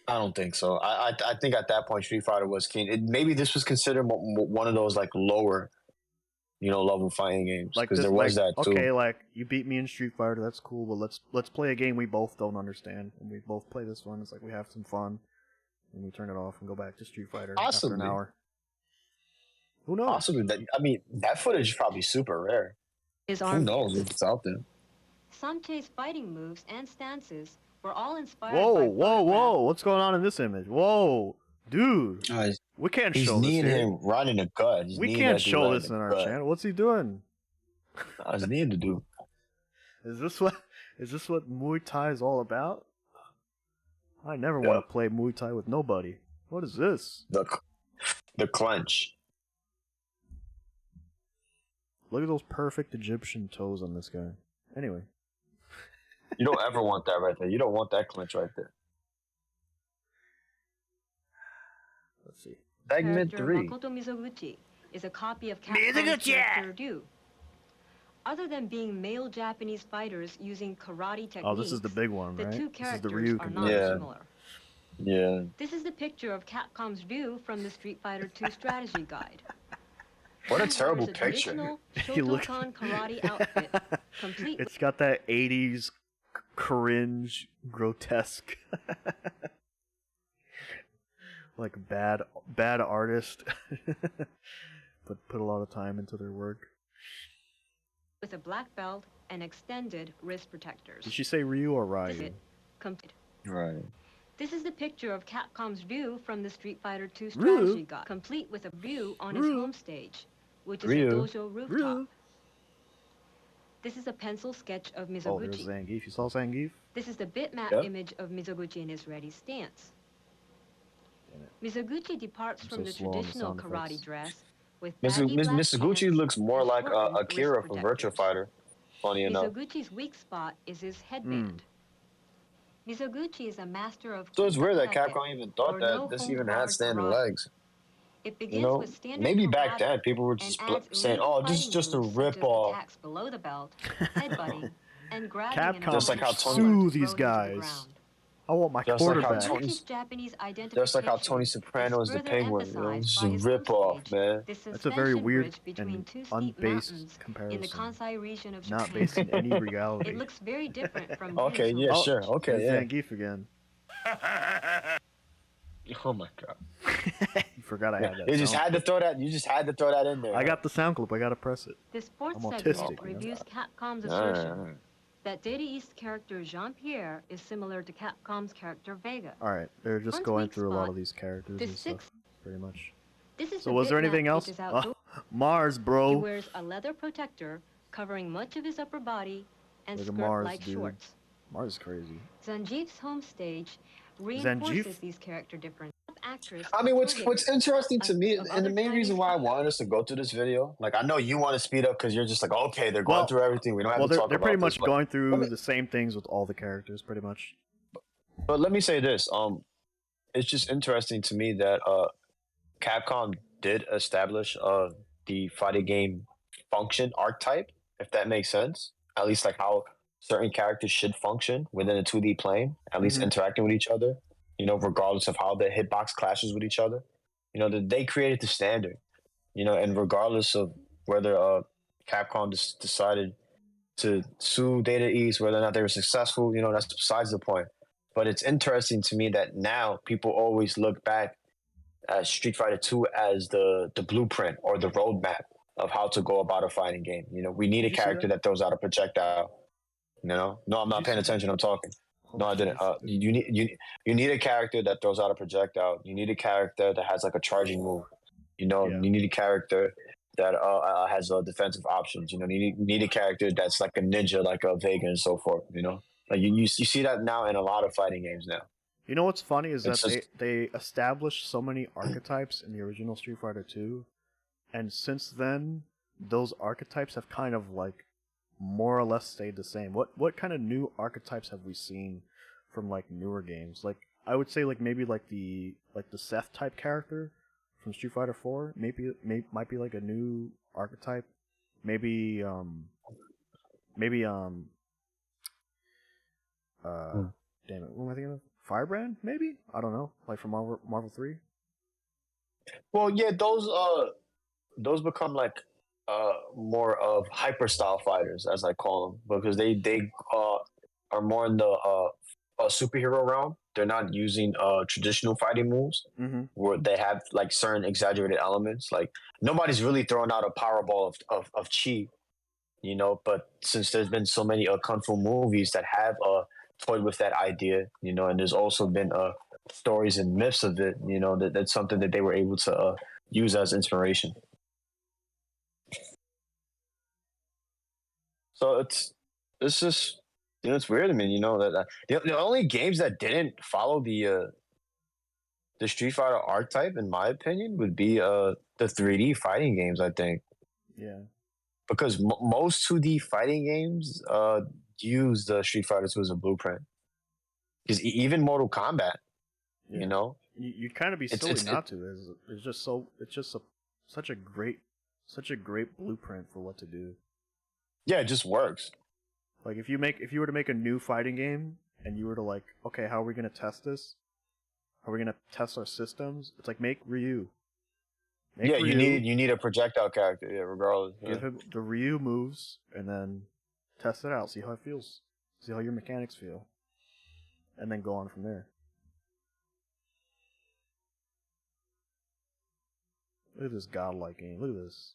I don't think so. I think at that point Street Fighter was king. Maybe this was considered one of those like lower, you know, level fighting games, Like because this, there was that too. Okay, like you beat me in Street Fighter, that's cool, but let's play a game we both don't understand, and we both play this one. It's like we have some fun, and we turn it off and go back to Street Fighter after an hour. Who knows? Possibly. That footage is probably super rare. His Who arm knows if it's out there? Sanjay's fighting moves and stances were all inspired Whoa, by whoa, photographs. whoa! What's going on in this image? Whoa, dude, we can't He's show this kneeing here. him right in the gut. We can't show this in our channel. What's he doing? I was needing to do. Is this what Muay Thai is all about? I never want to play Muay Thai with nobody. What is this? The clench. Look at those perfect Egyptian toes on this guy. Anyway. You don't ever want that right there. You don't want that clinch right there. Let's see. Segment Character 3. Makoto Mizoguchi is a copy of Capcom's character Ryu. Other than being male Japanese fighters using karate techniques, Oh, this is the big one, the right? two This is the characters Ryu are not comparison. similar. Yeah. This is the picture of Capcom's Ryu from the Street Fighter II strategy guide. What a Ryu terrible wears picture. Traditional You look- Shotokan karate outfit, complete It's got that 80s cringe, grotesque, like bad artist, but put a lot of time into their work. with a black belt and extended wrist protectors. Did she say Ryu or This is Ryu? it. Complete. Right. This is the picture of Capcom's Ryu from the Street Fighter II Ryu? strategy guide, complete with a Ryu on his Ryu? home stage, which is Ryu? a dojo rooftop. Ryu? This is a pencil sketch of Oh, there's Mizoguchi. Zangief. You saw Zangief? This is the bitmap Yep. image of Mizoguchi in his ready stance. Damn it. Mizoguchi departs I'm from so the slow on the traditional sound karate effects. dress with baggy black Mr. Gucci pants looks more and like shortened Akira wrist from Virtua protectors. Fighter. Funny enough. Mizoguchi's weak spot is his headband. Mizoguchi is a master of So it's weird that karate, Capcom even thought or that no this hold even had barred standing karate. legs. It You begins know, with standard maybe back karate then people were and just adds saying, illegal "Oh, this is fighting just a moves such as ripoff." attacks below the belt, headbutting, and grabbing an Capcom Just like opponent's how should Tony- collar sue to these throw him to the guys. ground. I want my Just like how quarterback. Tony- Mizoguchi's Japanese Just like how identification Tony Soprano is the further Penguin. You know, emphasized this by is a his home ripoff, stage, man. the That's a very suspension weird bridge between and two steep unbased mountains in the comparison. Kansai region of Not Japan. based in any reality. It looks very different from Okay, Ryu's yeah, home sure, stage. okay, There's yeah. Zangief again. Oh my god. You forgot I had that. You just sound had to clip. throw that. You just had to throw that in there. I got the sound clip. I gotta press it. This fourth I'm segment autistic, you know? reviews Capcom's Alright, assertion alright. that Data East character Jean-Pierre is similar to Capcom's character Vega. All right, they're just One's going weak through a lot spot, of these characters the and stuff, sixth- pretty much. This is So the was there bitmap anything else? which is outdoors. Mars, He bro. wears a leather protector covering much of his upper body and Look at Mars, skirt-like dude. shorts. Mars is crazy. Zangief's home stage reinforces Zangief? these character differences. Actress I mean, what's Matilda interesting to me, of and the other main reason Chinese why I culture. wanted us to go through this video, like I know you want to speed up because you're just like, okay, they're going Well- through everything. We don't have Well, to talk they're about pretty this, much but- going through me- the same things with all the characters, pretty much. But let me say this: it's just interesting to me that Capcom did establish the fighting game function archetype, if that makes sense. At least like how certain characters should function within a 2D plane, at least Mhm. interacting with each other. You know, regardless of how the hitbox clashes with each other. You know, they created the standard. You know, and regardless of whether Capcom decided to sue Data East, whether or not they were successful, you know, that's besides the point. But it's interesting to me that now people always look back at Street Fighter 2 as the blueprint or the roadmap of how to go about a fighting game. You know, we need Did a you see character that throws out a projectile. You know, no, I'm Did not you paying see attention. I'm talking. Oh, No, I didn't. jeez. You need a character that throws out a projectile. You need a character that has like a charging move. You know, Yeah. you need a character that has defensive options. You know, you need a character that's like a ninja, like a Vega and so forth. You know, like you see that now in a lot of fighting games now. You know what's funny is that It's just- they established so many archetypes in the original Street Fighter 2, and since then, those archetypes have kind of like more or less stayed the same. What kind of new archetypes have we seen from like newer games? Like I would say like maybe like the Seth type character from Street Fighter 4 might be like a new archetype. Maybe damn it, what am I thinking of? Firebrand, maybe? I don't know. Like from Marvel 3? Well, yeah, those become like more of hyper style fighters, as I call them, because they are more in the superhero realm. They're not using traditional fighting moves Mm-hmm. where they have like certain exaggerated elements. Like nobody's really throwing out a powerball of chi, you know. But since there's been so many kung fu movies that have toyed with that idea, you know, and there's also been stories and myths of it, you know, that's something that they were able to use as inspiration. So it's just, you know, it's weird to me, you know, that the only games that didn't follow the Street Fighter archetype, in my opinion, would be the 3D fighting games, I think, Yeah. because most 2D fighting games use the Street Fighter 2 as a blueprint. Because even Mortal Kombat, Yeah. you know, You'd kind of be It's- silly it's- not to. It's just so. It's just such a great blueprint for what to do. yeah, it just works. Like if you were to make a new fighting game and you were to like, okay, how are we gonna test this? How are we gonna test our systems? It's like make Ryu. Make Yeah, Ryu, you need a projectile character, yeah, regardless. Yeah. give him the Ryu moves and then test it out. See how it feels. See how your mechanics feel, and then go on from there. Look at this godlike game. Look at this.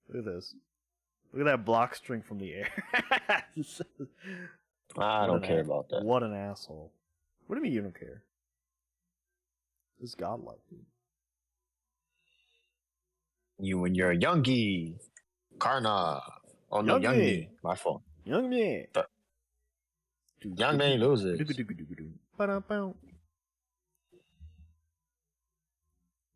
Look at this. Look at that block string from the air. I What don't an care a- about that. What an asshole. What do you mean you don't care? This is godlike, dude. You and your Youngie, Karna. Oh no, Young Me. Me. My fault. Young Me. Young Me loses.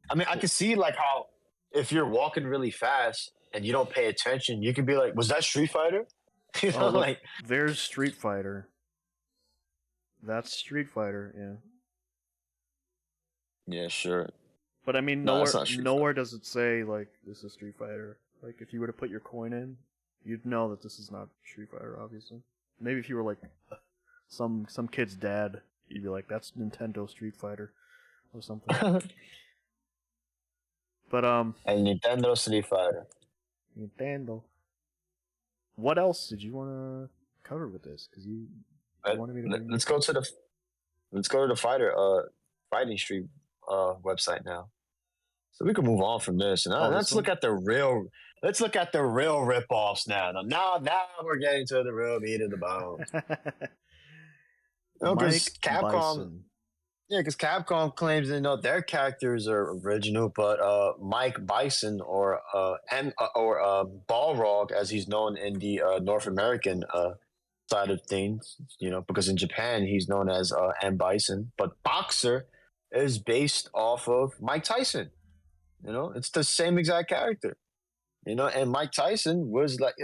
I mean, I can see like how if you're walking really fast and you don't pay attention, you could be like, "Was that Street Fighter?" You know, Oh, look, like there's Street Fighter. That's Street Fighter, yeah. yeah, sure. But I mean, No, that's not Street nowhere does it say like this is Street Fighter. Like if you were to put your coin in, you'd know that this is not Street Fighter, obviously. Maybe if you were like some kid's dad, you'd be like, "That's Nintendo Street Fighter," or something. But And Nintendo Street Fighter. Nintendo. What else did you want to cover with this? Because you wanted me to. Let's go to the Fighting Street website now. So we can move on from this, and let's look at the real. Let's look at the real ripoffs now. Now we're getting to the real meat of the bone. Because Capcom, Bison. yeah, because Capcom claims their characters are original, but Mike Bison or Balrog, as he's known in the North American side of things, because in Japan he's known as M Bison, but Boxer is based off of Mike Tyson. It's the same exact character. And Mike Tyson was like,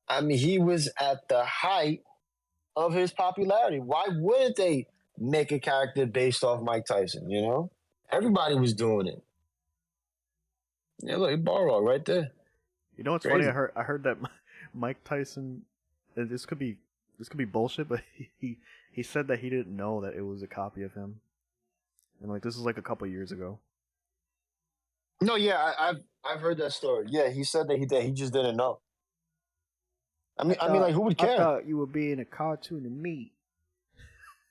I mean, he was at the height of his popularity. Why wouldn't they make a character based off Mike Tyson? Everybody was doing it. Yeah, look, Balrog right there. You know what's Crazy. funny? I heard that Mike Tyson. This could be bullshit, but he said that he didn't know that it was a copy of him, and like this is like a couple years ago. No, yeah, I've heard that story. Yeah, he said that he just didn't know. I mean, like, who would care? I thought you were being a cartoon of me.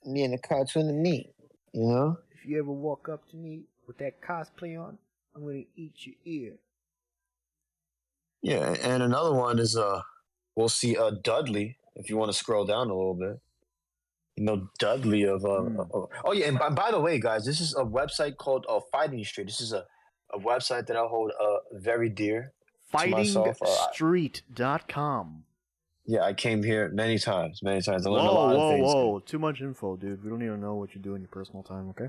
Me and a cartoon of me, If you ever walk up to me with that cosplay on, I'm gonna eat your ear. Yeah, and another one is we'll see Dudley if you want to scroll down a little bit. Dudley of oh yeah, and by the way, guys, this is a website called Fighting Street. This is a website that I hold very dear to myself. FightingStreet.com. Yeah, I came here many times. I learned a lot of things. Whoa! Too much info, dude. We don't even know what you do in your personal time. Okay.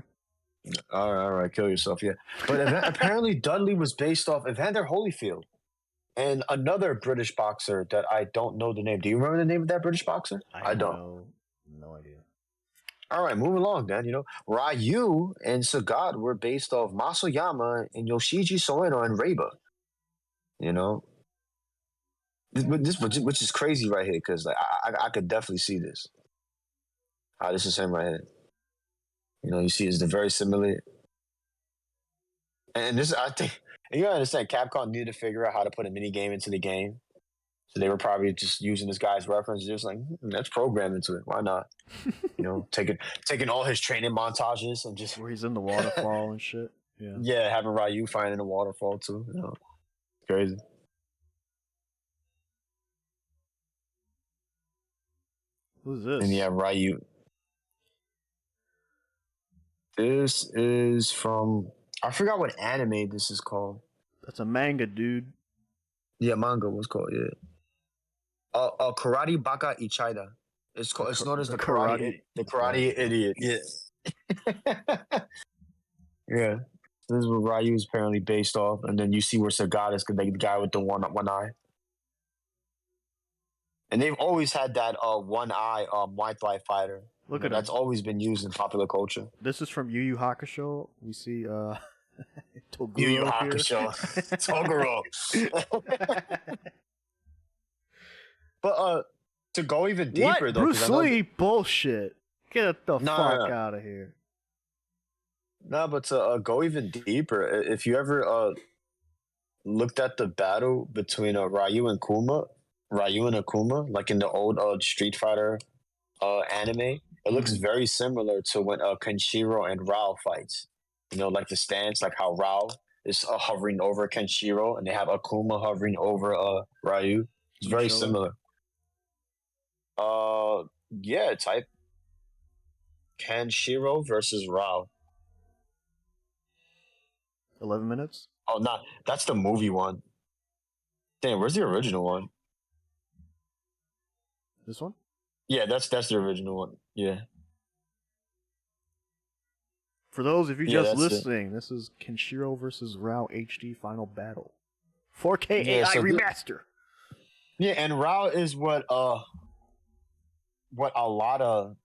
All right, kill yourself. Yeah, but apparently Dudley was based off Evander Holyfield and another British boxer that I don't know the name. Do you remember the name of that British boxer? I don't. No idea. All right, moving along, then. Ryu and Sagat were based off Masayama and Yoshiji Soeno and Reiba. Which is crazy right here, because like I could definitely see this. This is him right here. You see, it's the very similar. And this, I think, and you gotta understand, Capcom needed to figure out how to put a mini game into the game. So they were probably just using this guy's reference, just like, let's program into it. Why not? Taking all his training montages and just where he's in the waterfall and shit. Yeah. Yeah, having Ryu fighting in the waterfall too. Crazy. Who's this? And yeah, Ryu. This is from, I forgot what anime this is called. That's a manga, dude. Yeah, manga was called, yeah. Karate Baka Ichida. It's known as the karate idiot. Yeah. Yeah. This is what Ryu is apparently based off, and then you see where Sagat is the guy with the one eye. And they've always had that one eye Muay Thai fighter. Look at that's always been used in popular culture. This is from Yu Yu Hakusho. We see Toguro Yu Yu here. Hakusho. Toguro. But to go even deeper, what? though, Bruce Lee bullshit. Get the fuck out of here. No, but to go even deeper, if you ever looked at the battle between Ryu and Akuma, like in the old Street Fighter anime, it looks very similar to when Kenshiro and Rao fights. Like the stance, like how Rao is hovering over Kenshiro, and they have Akuma hovering over Ryu. It's very similar. Yeah, type Kenshiro versus Rao. 11 minutes? Oh, that's the movie one. Damn, where's the original one? This one? Yeah, that's the original one. Yeah. For those of you Yeah, just that's it. listening, this is Kenshiro versus Rao HD Final Battle. 4K Yeah, AI so remaster. Yeah, and Rao is what a lot of,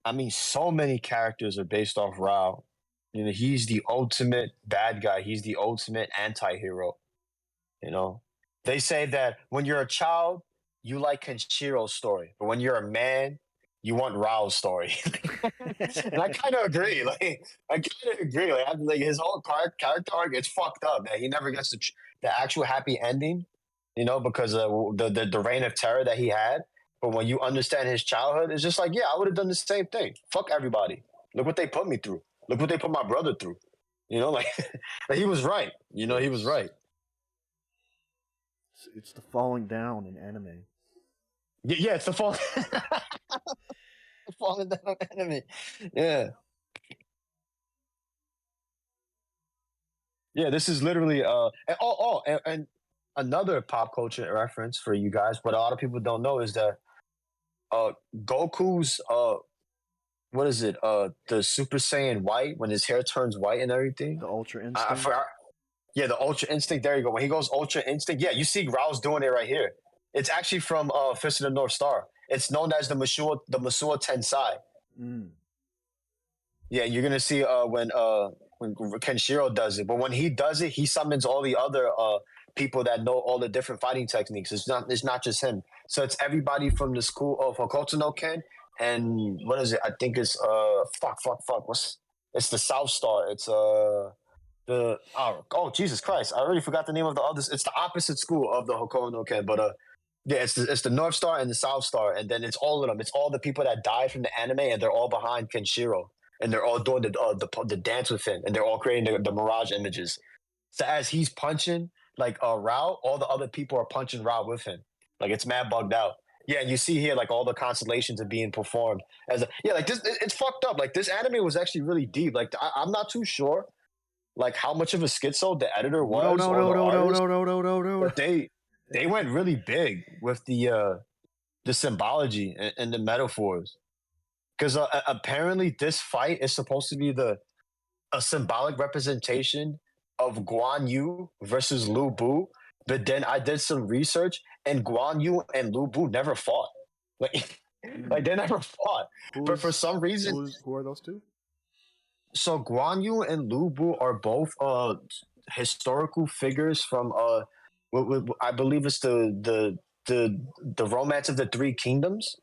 I mean, so many characters are based off Rao. You know, he's the ultimate bad guy. He's the ultimate anti-hero. You know, they say that when you're a child, you like Kenshiro's story, but when you're a man, you want Rao's story. And I kind of agree. Like, I kind of agree. Like his whole character arc, it's fucked up. That he never gets the actual happy ending. You know, because of the reign of terror that he had. But when you understand his childhood, it's just like, yeah, I would have done the same thing. Fuck everybody. Look what they put me through. Look what they put my brother through. You know, like, like he was right. You know, he was right. It's the falling down in anime. Yeah, it's the fall. Falling down enemy. Yeah. Yeah, this is literally and another pop culture reference for you guys. What a lot of people don't know is that Goku's what is it? The Super Saiyan white when his hair turns white and everything. The Ultra I Instinct. forgot. Yeah, the Ultra Instinct. There you go. When he goes Ultra Instinct, yeah, you see Rao's doing it right here. It's actually from Fist of the North Star. It's known as the Masua Tensai. Mm. Yeah, you're gonna see when Kenshiro does it, but when he does it, he summons all the other people that know all the different fighting techniques. It's not just him. So it's everybody from the school of Hokuto no Ken, and what is it? I think it's it's the South Star. It's Jesus Christ, I already forgot the name of the others. It's the opposite school of the Hokuto no Ken, but yeah, it's the North Star and the South Star, and then it's all of them. It's all the people that died from the anime, and they're all behind Kenshiro, and they're all doing the dance with him, and they're all creating the mirage images. So as he's punching like Rao, all the other people are punching Rao with him. Like it's mad bugged out. Yeah, and you see here like all the constellations are being performed as like this. It's fucked up. Like this anime was actually really deep. Like I'm not too sure like how much of a schizo the editor was. No. But they went really big with the symbology and the metaphors, because apparently this fight is supposed to be a symbolic representation of Guan Yu versus Lu Bu. But then I did some research, and Guan Yu and Lu Bu never fought. Like, like they never fought. But for some reason, who are those two? So Guan Yu and Lu Bu are both historical figures from I believe it's the Romance of the Three Kingdoms.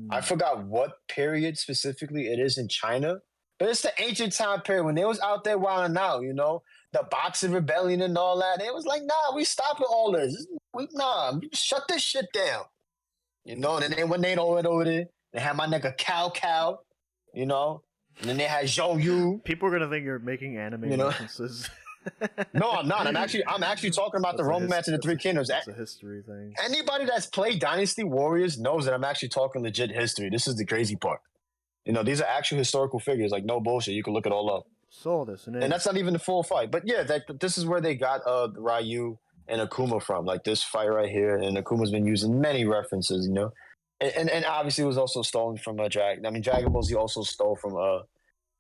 I forgot what period specifically it is in China, but it's the ancient time period when they was out there wilding out, you know, the Boxer Rebellion and all that. It was like, nah, we stopping all this. Shut this shit down. You know, and then they went over there. They had my nigga Cow, you know, and then they had Zhou Yu. People are gonna think you're making anime references. No, I'm not. I'm actually talking about the Romance of the Three Kingdoms. It's a history thing. Anybody that's played Dynasty Warriors knows that I'm actually talking legit history. This is the crazy part. You know, these are actual historical figures. Like, no bullshit. You can look it all up. Saw this, and that's not even the full fight. But yeah, this is where they got Ryu and Akuma from. Like this fight right here, and Akuma's been using many references. You know, and obviously it was also stolen from Dragon. I mean, Dragon Ball Z also stole from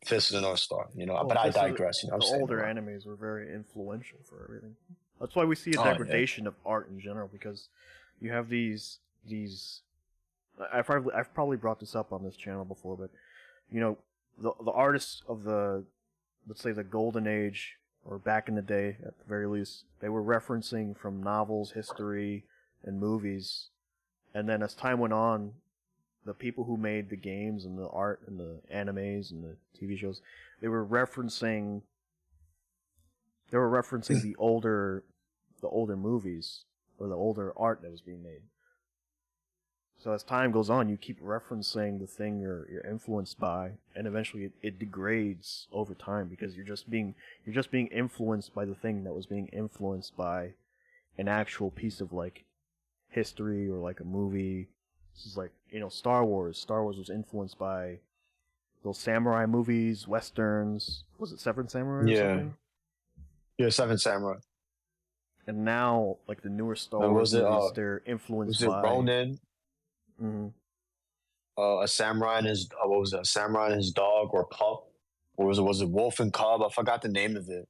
Fist of the North Star, you know, but I digress. You know, the older animes were very influential for everything. That's why we see a degradation of art in general, because you have these. I've probably brought this up on this channel before, but you know, the artists of let's say the golden age, or back in the day at the very least, they were referencing from novels, history, and movies, and then as time went on, the people who made the games and the art and the animes and the TV shows, they were referencing the older movies or the older art that was being made. So as time goes on, you keep referencing the thing you're influenced by, and eventually it degrades over time, because you're just being influenced by the thing that was being influenced by an actual piece of like history or like a movie. This is like, you know, Star Wars. Star Wars was influenced by those samurai movies, westerns. Was it Seven Samurai or something? Yeah, Seven Samurai. And now, like the newer Star Wars movies, they're influenced by... Ronin? Mm-hmm. A samurai and his what was it? A samurai and his dog or pup, or was it wolf and cub? I forgot the name of it.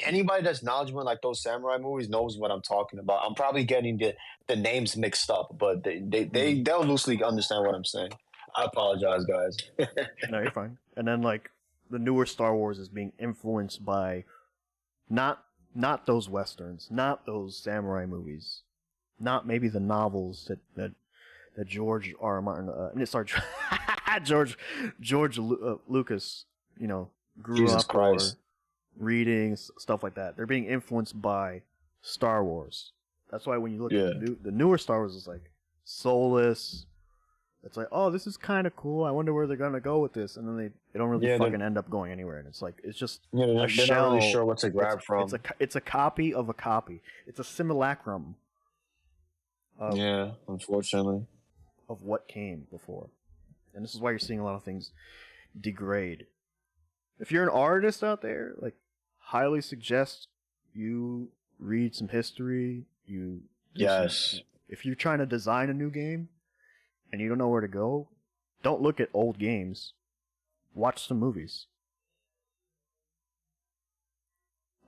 Anybody that's knowledgeable in like those samurai movies knows what I'm talking about. I'm probably getting the names mixed up, but they'll loosely understand what I'm saying. I apologize, guys. No, you're fine. And then like the newer Star Wars is being influenced by not those westerns, not those samurai movies, not maybe the novels that George R. R. Martin, sorry, George Lucas, grew Jesus up Christ. or reading stuff like that. They're being influenced by Star Wars. That's why when you look at the newer Star Wars, it's like soulless. It's like, oh, this is kind of cool. I wonder where they're gonna go with this, and then they don't really fucking end up going anywhere. And it's like it's just they're shell. not really sure what to grab from. It's a copy of a copy. It's a simulacrum. Unfortunately, of what came before, and this is why you're seeing a lot of things degrade. If you're an artist out there, like, highly suggest you read some history. If you're trying to design a new game and you don't know where to go, don't look at old games. Watch some movies.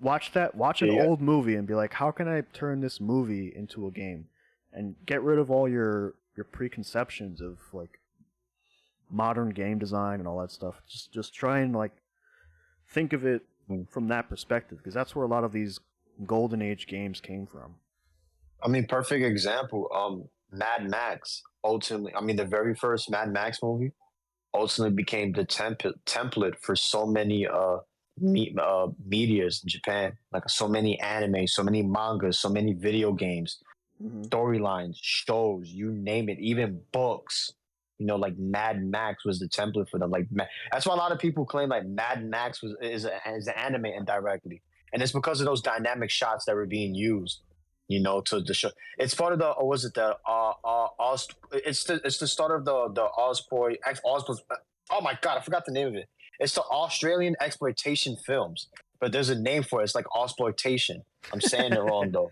Watch an old movie and be like, how can I turn this movie into a game? And get rid of all your preconceptions of like modern game design and all that stuff. Just try and like think of it from that perspective, because that's where a lot of these golden age games came from. I mean, perfect example. Mad Max. Ultimately, I mean, the very first Mad Max movie ultimately became the template for so many medias in Japan, like so many anime, so many mangas, so many video games, storylines, shows, you name it, even books. Like Mad Max was the template for them. Like that's why a lot of people claim like Mad Max is an anime indirectly, and it's because of those dynamic shots that were being used. To the show. It's part of the, or was it the it's the start of the Osprey. Oh my god, I forgot the name of it. It's the Australian exploitation films, but there's a name for it. It's like exploitation. I'm saying it wrong though.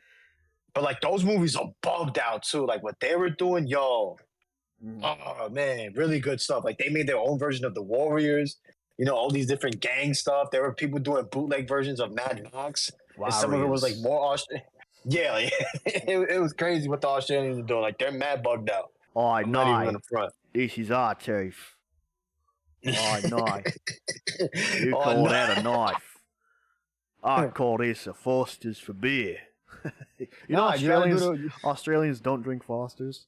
But like those movies are bugged out too. Like what they were doing, yo. Oh man, really good stuff. Like they made their own version of the Warriors. All these different gang stuff. There were people doing bootleg versions of Mad Max. And some of it was like more Australian. Yeah, it was crazy what the Australians are doing. Like they're mad bugged out. I'm not even in the front. This is our teeth. Knife. You call that a knife? I call this a Foster's for beer. Australians don't drink Fosters.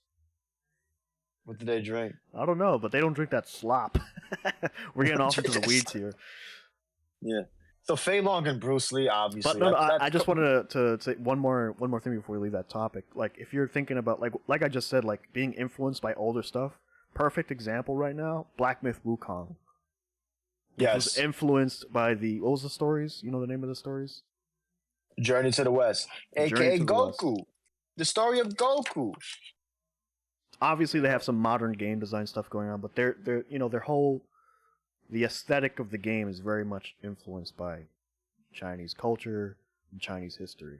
What do they drink? I don't know, but they don't drink that slop. We're getting off into the weeds here. Yeah. So Fei Long and Bruce Lee, obviously. But no, I just wanted to say one more thing before we leave that topic. Like, if you're thinking about like I just said, like being influenced by older stuff. Perfect example right now: Black Myth Wukong. Yes. It was influenced by what was the stories? You know the name of the stories? Journey to the West, aka Goku. The story of Goku. Obviously, they have some modern game design stuff going on, but their whole the aesthetic of the game is very much influenced by Chinese culture and Chinese history.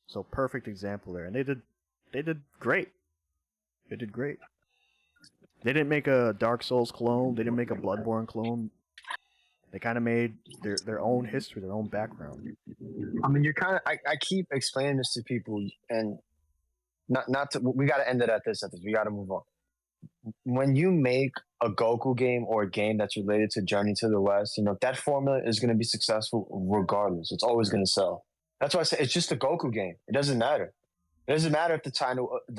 So perfect example there, and they did great. They did great. They didn't make a Dark Souls clone. They didn't make a Bloodborne clone. They kind of made their own history, their own background. I mean, I keep explaining this to people, and not to. We got to end it at this. We got to move on. When you make a Goku game or a game that's related to Journey to the West, that formula is going to be successful regardless. It's always going to sell. That's why I say it's just a Goku game. It doesn't matter. It doesn't matter if the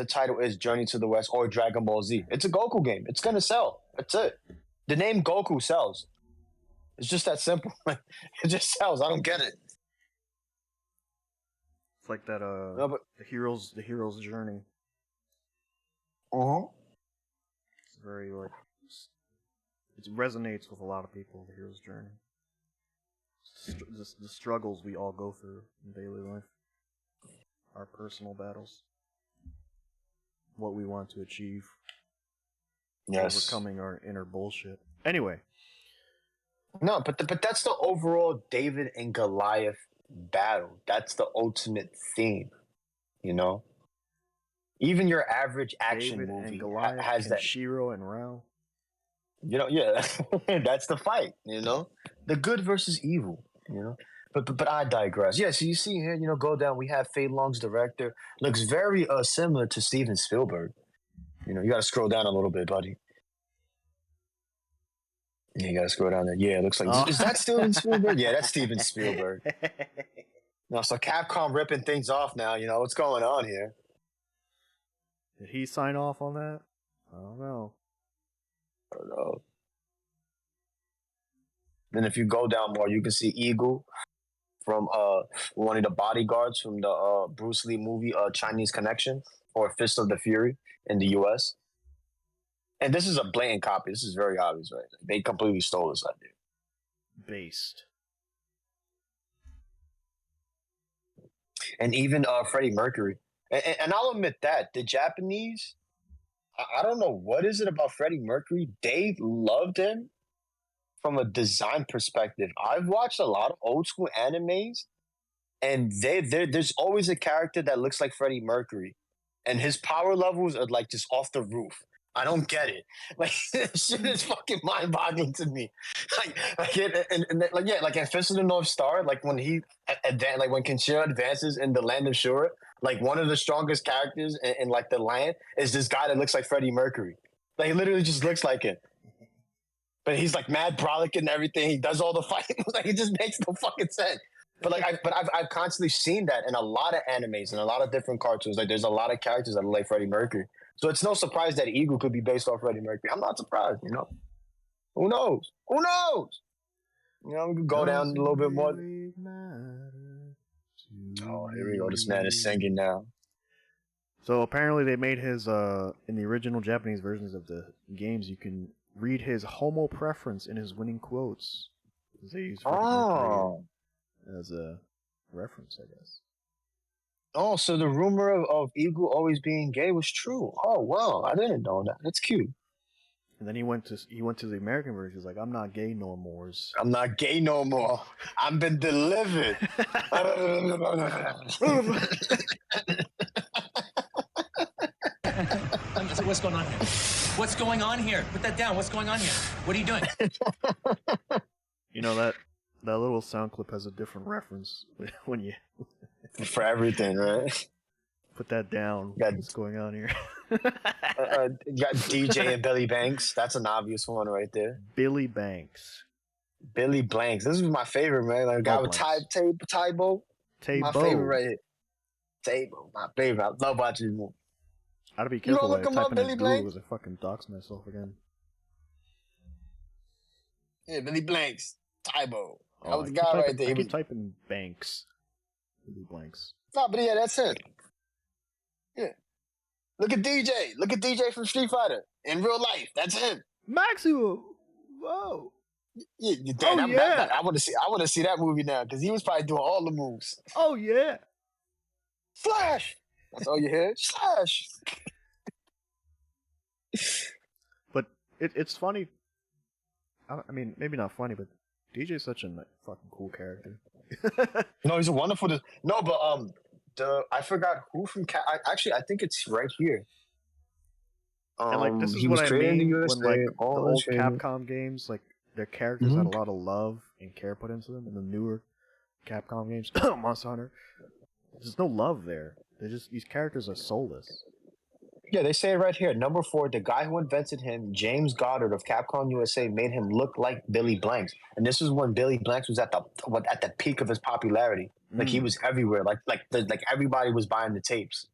title is Journey to the West or Dragon Ball Z. It's a Goku game. It's going to sell. That's it. The name Goku sells. It's just that simple. It just sells. I don't get it. It's like that the hero's journey. It's very like it resonates with a lot of people. The hero's journey. The struggles we all go through in daily life. Our personal battles. What we want to achieve. Yes. Overcoming our inner bullshit. Anyway. No, but that's the overall David and Goliath battle. That's the ultimate theme, Even your average action David movie and Goliath, has that. Kenshiro and Rao. Yeah, that's the fight. The good versus evil. But I digress. Yeah, so you see here, go down. We have Fei Long's director. Looks very similar to Steven Spielberg. You got to scroll down a little bit, buddy. Yeah, you got to scroll down there. Yeah, it looks like is that Steven Spielberg? Yeah, that's Steven Spielberg. So Capcom ripping things off now. What's going on here? Did he sign off on that? I don't know. Then if you go down more, you can see Eagle from one of the bodyguards from the Bruce Lee movie Chinese Connection or Fist of the Fury in the US. And this is a blatant copy. This is very obvious, right? They completely stole this idea. Based. And even Freddie Mercury. And I'll admit that the Japanese, I don't know what is it about Freddie Mercury. They loved him from a design perspective. I've watched a lot of old school animes, and there's always a character that looks like Freddie Mercury, and his power levels are like just off the roof. I don't get it. Like this shit is fucking mind-boggling to me. Like in Fist of the North Star, like when when Kenshiro advances in the land of Shura, like one of the strongest characters in like the land is this guy that looks like Freddie Mercury. Like he literally just looks like it. But he's like mad brolic and everything. He does all the fighting. Like it just makes no fucking sense. But I've constantly seen that in a lot of animes and a lot of different cartoons. Like there's a lot of characters that look like Freddie Mercury. So it's no surprise that Eagle could be based off Freddie Mercury. I'm not surprised, Who knows? Who knows? We could go down a little bit more. Oh, here we go. This man is singing now. So apparently they made his, in the original Japanese versions of the games, you can read his homo preference in his winning quotes. They use Freddie Mercury as a reference, I guess. Oh, so the rumor of Eagle always being gay was true. Oh, wow. I didn't know that. That's cute. And then he went to the American version. He's like, I'm not gay no more. I'm not gay no more. I've been delivered. What's going on here? What's going on here? Put that down. What's going on here? What are you doing? That little sound clip has a different reference when you for everything, right? Put that down. What's going on here? You got DJ and Billy Banks. That's an obvious one right there. Billy Banks. Billy Blanks. This is my favorite, man. Like guy with Tybo. My favorite right here. Table, my favorite. I love watching him. I gotta be careful when I type in Billy Google because I fucking dox myself again. Yeah, Billy Blanks. Tybo. That was the guy right there. I keep typing Banks. Billy Blanks. No, but yeah, that's it. Yeah. Look at DJ. Look at DJ from Street Fighter. In real life. That's him. Maximo. Whoa. Yeah, I want to see that movie now because he was probably doing all the moves. Oh yeah. Slash. That's all you hear. Slash. But it's funny. I mean, maybe not funny, but DJ's such a fucking cool character. No, he's a wonderful. No, but I forgot who from actually, I think it's right here. And this is what I mean when the old Capcom games, like their characters had a lot of love and care put into them, and the newer Capcom games, Monster Hunter, there's no love there. These characters are soulless. Yeah, they say it right here. Number 4, the guy who invented him, James Goddard of Capcom USA, made him look like Billy Blanks. And this is when Billy Blanks was at the peak of his popularity. Like he was everywhere. Like everybody was buying the tapes.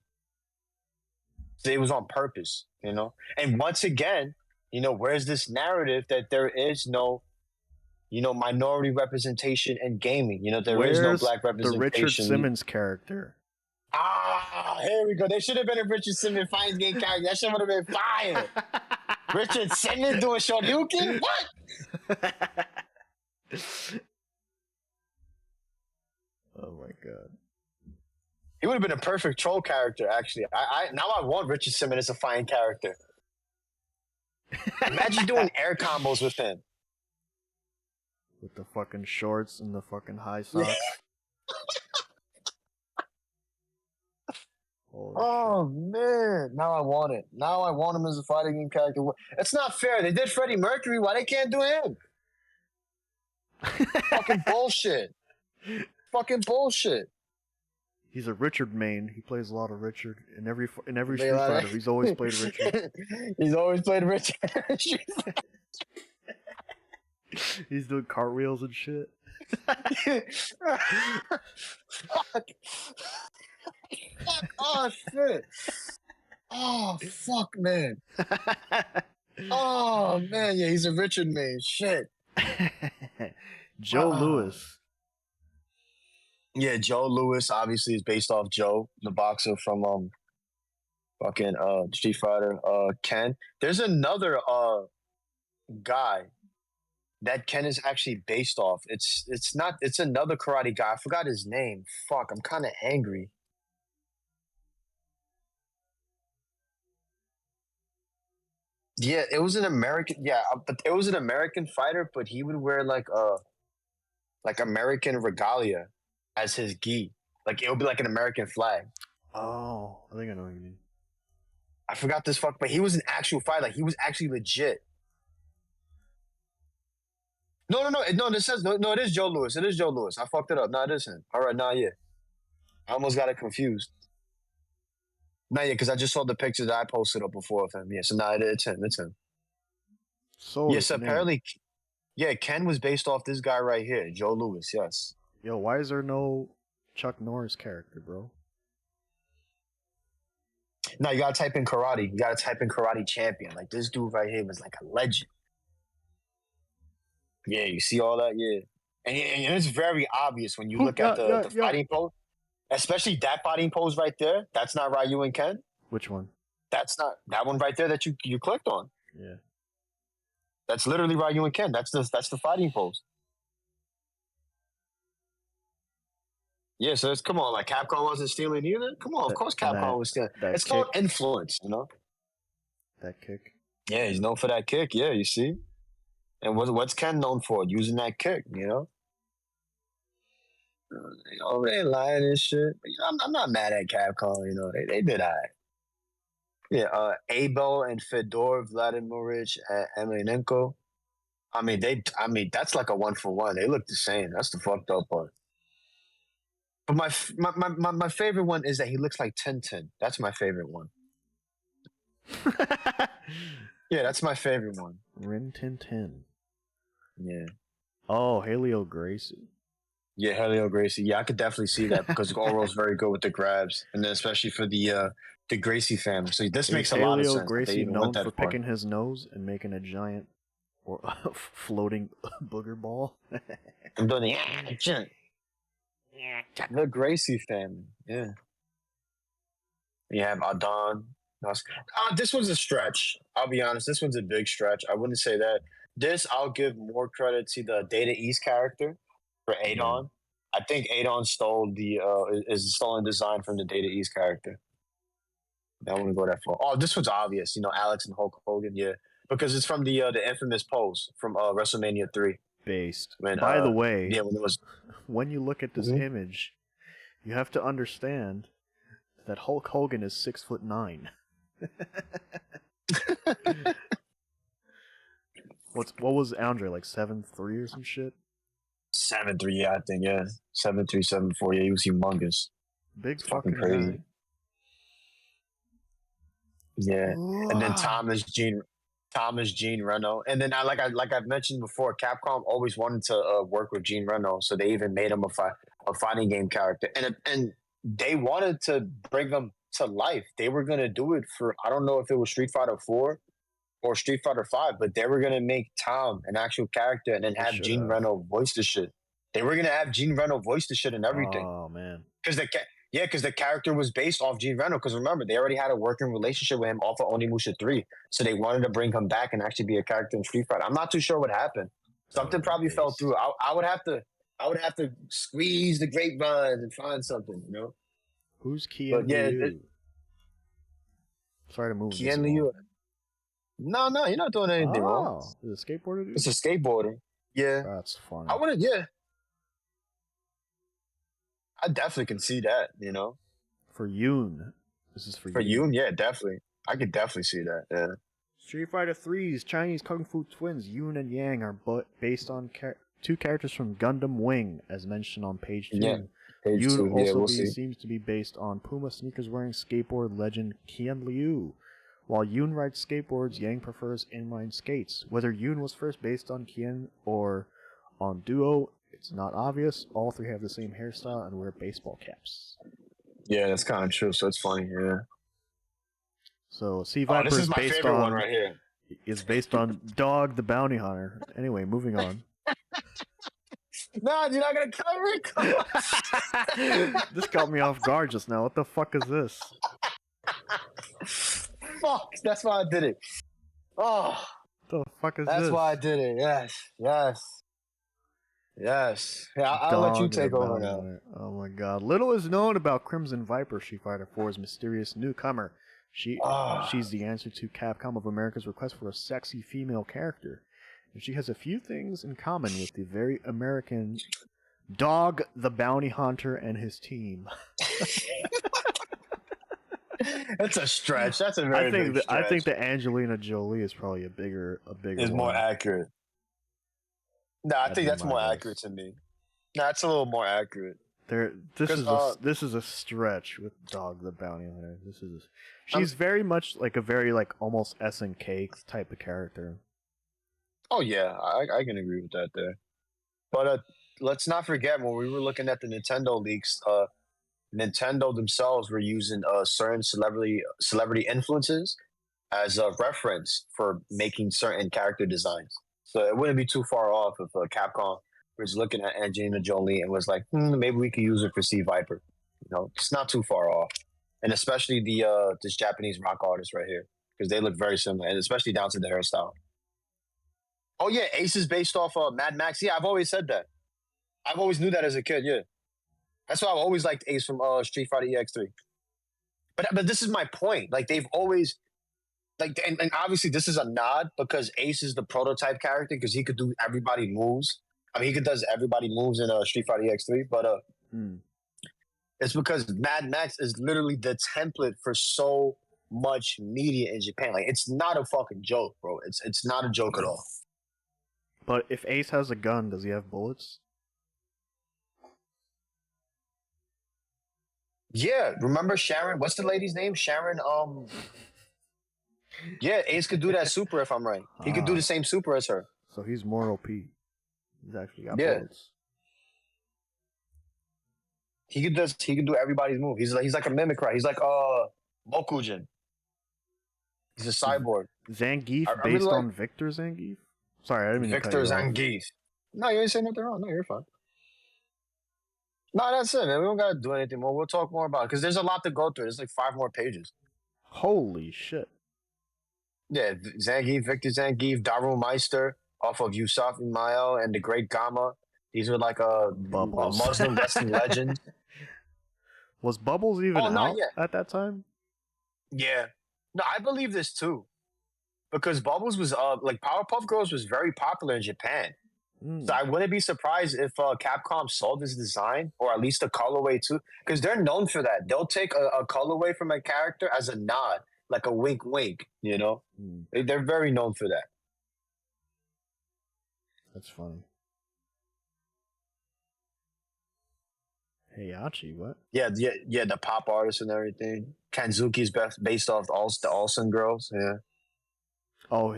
So it was on purpose, And once again, where's this narrative that there is no, minority representation in gaming? There is no black representation. The Richard Simmons character. Here we go. There should have been a Richard Simmons fighting game character. That shit would have been fire. Richard Simmons doing Shoryuken? What? Oh my god. He would have been a perfect troll character, actually. I want Richard Simmons as a fighting character. Imagine doing air combos with him. With the fucking shorts and the fucking high socks. Holy Oh man, now I want it. Now I want him as a fighting game character. It's not fair. They did Freddie Mercury. Why they can't do him? shit. Fucking bullshit. Fucking bullshit. He's a Richard main. He plays a lot of Richard in every They Street like- Fighter. He's always played Richard. He's always played Richard. He's doing cartwheels and shit. Fuck. Oh shit. Oh fuck, man. Oh man, yeah, he's a Richard man. Shit. Joe Lewis. Yeah, Joe Lewis obviously is based off Joe, the boxer from fucking Street Fighter. Ken. There's another guy that Ken is actually based off. It's another karate guy. I forgot his name. Fuck, I'm kind of angry. Yeah, it was an American. Yeah, but it was an American fighter, but he would wear like American regalia as his gi. Like it would be like an American flag. Oh, I think I know what you mean. I forgot this fuck, but he was an actual fighter. Like he was actually legit. No. This says no. It is Joe Lewis. It is Joe Lewis. I fucked it up. No, it isn't. All right, yeah. I almost got it confused. Yeah, because I just saw the picture that I posted up before of him. Yeah, so it's him. It's him. So Yes, apparently, yeah, Ken was based off this guy right here, Joe Lewis. Yes. Yo, why is there no Chuck Norris character, bro? No, you gotta type in karate. You gotta type in karate champion. Like this dude right here was like a legend. Yeah, you see all that? Yeah. And it's very obvious when you look at the fighting pose, especially that fighting pose right there. That's not Ryu and Ken. Which one? That's not that one right there that you clicked on. Yeah. That's literally Ryu and Ken. That's the fighting pose. Yeah, so come on, like Capcom wasn't stealing either. Come on, of course Capcom was stealing. It's called influence, you know. That kick. Yeah, he's known for that kick. Yeah, you see. And what's Ken known for? Using that kick, you know. They ain't lying and shit. But, you know, I'm not mad at Capcom. You know, they did that. Yeah, Abel and Fedor Vladimirovich Emelianenko. I mean, that's like a 1-for-1. They look the same. That's the fucked up part. But my favorite one is that he looks like Tintin. That's my favorite one. Yeah, that's my favorite one. Rin Tin Tin. Yeah. Oh, Helio Gracie. Yeah, Helio Gracie. Yeah, I could definitely see that because Oro's very good with the grabs, and then especially for the Gracie family. So this makes a lot of sense. Helio Gracie known for picking his nose and making a giant or floating booger ball. I'm doing the Gracie family. Yeah. You have Adon. This was a stretch. I'll be honest. This one's a big stretch. I wouldn't say that. This, I'll give more credit to the Data East character for Adon. I think Adon stole is stolen design from the Data East character. I don't want to go that far. Oh, this one's obvious. You know, Alex and Hulk Hogan. Yeah, because it's from the infamous pose from WrestleMania 3. Based. When, by the way, yeah, when you look at this image, you have to understand that Hulk Hogan is 6'9". What was Andre, like 7'3" or some shit? 7'3", yeah, I think, yeah. 7'3", 7'4", yeah, he was humongous. Big fucking crazy. guy. Yeah. And then Thomas Gene Reno. And then like I've mentioned before, Capcom always wanted to work with Gene Reno, so they even made him a fighting game character. And they wanted to bring him to life. They were gonna do it for, I don't know if it was Street Fighter 4 or Street Fighter 5, but they were gonna make Tom an actual character and then have Gene Reno voice the shit. They were gonna have Gene Reno voice the shit and everything. Oh man. Because the character was based off Gene Reno. Because remember, they already had a working relationship with him off of Onimusha 3, so they wanted to bring him back and actually be a character in Street Fighter. I'm not too sure what happened. Something probably fell through. I would have to squeeze the grapevines and find something, you know. Who's Kian Liu? Sorry to move. Kian Liu. No, you're not doing anything wrong. Is it a skateboarder? It's a skateboarder. Yeah. That's funny. I wouldn't. Yeah. I definitely can see that. You know. For Yoon, This is for For you. Yoon, yeah, definitely. I could definitely see that. Yeah. Street Fighter 3's Chinese kung fu twins Yoon and Yang are based on two characters from Gundam Wing, as mentioned on page 2. Yeah, page Yoon 2. Yeah, also we'll see. seems to be based on Puma sneakers wearing skateboard legend Qian Liu. While Yoon rides skateboards, Yang prefers inline skates. Whether Yoon was first based on Qian or on Duo, it's not obvious. All three have the same hairstyle and wear baseball caps. Yeah, that's kind of true. So it's funny. Yeah. So Sea Oh, Viper this is is my based favorite on one right here. is based on Dog the Bounty Hunter. Anyway, moving on. Nah, you're not gonna cover it. This caught me off guard just now. What the fuck is this? Fuck, that's why I did it. Oh, What the fuck is that's this? why I did it. Yes. Yeah, I'll let you Dog the take over Bounty now. Hunter. Oh my god. Little is known about Crimson Viper, Street Fighter 4's mysterious newcomer. She's the answer to Capcom of America's request for a sexy female character. And she has a few things in common with the very American Dog the Bounty Hunter and his team. That's a stretch. That's a very big stretch. I think that Angelina Jolie is probably a bigger is one. more accurate. No, I That'd think be that's my more guess. accurate to me. No, it's a little more accurate. This is a stretch with Dog the Bounty Hunter. She's very much like a very almost SNK type of character. Oh yeah, I can agree with that there. But let's not forget when we were looking at the Nintendo leaks, Nintendo themselves were using certain celebrity influences as a reference for making certain character designs. So it wouldn't be too far off if Capcom was looking at Angelina Jolie and was like, maybe we could use it for Sea Viper. You know, it's not too far off. And especially the this Japanese rock artist right here, because they look very similar, and especially down to the hairstyle. Oh yeah, Ace is based off Mad Max. Yeah, I've always said that. I've always knew that as a kid. Yeah, that's why I've always liked Ace from Street Fighter EX3. But this is my point. Like they've always and obviously this is a nod because Ace is the prototype character because he could do everybody moves. I mean, he could does everybody moves in Street Fighter EX3, but it's because Mad Max is literally the template for so much media in Japan. Like it's not a fucking joke, bro. It's not a joke at all. But if Ace has a gun, does he have bullets? Yeah, remember Sharon? What's the lady's name? Sharon. Yeah, Ace could do that super if I'm right. He could do the same super as her. So he's more OP. He's actually got Yeah. bullets. He could do everybody's move. He's like a mimic, right? He's like Mokujin. He's a cyborg. Zangief I based really on Victor Zangief? Sorry, I didn't mean to cut Victor you off. Zangief. No, you ain't saying nothing wrong. No, you're fine. No, that's it, man. We don't gotta do anything more. We'll talk more about it because there's a lot to go through. There's like 5 more pages. Holy shit. Yeah, Zangief, Victor Zangief, Daru Meister off of Yusuf Imael and the Great Gamma. These are like a Bubbles. Muslim wrestling legend. Was Bubbles even Oh, not out yet. at that time? Yeah. No, I believe this too. Because Bubbles was like Powerpuff Girls was very popular in Japan. So I wouldn't be surprised if Capcom sold this design or at least a colorway too. Because they're known for that. They'll take a colorway from a character as a nod, like a wink wink, you know? They're very known for that. That's funny. Heihachi, what? Yeah, the pop artist and everything. Kanzuki's based off the Olsen girls, yeah. Oh,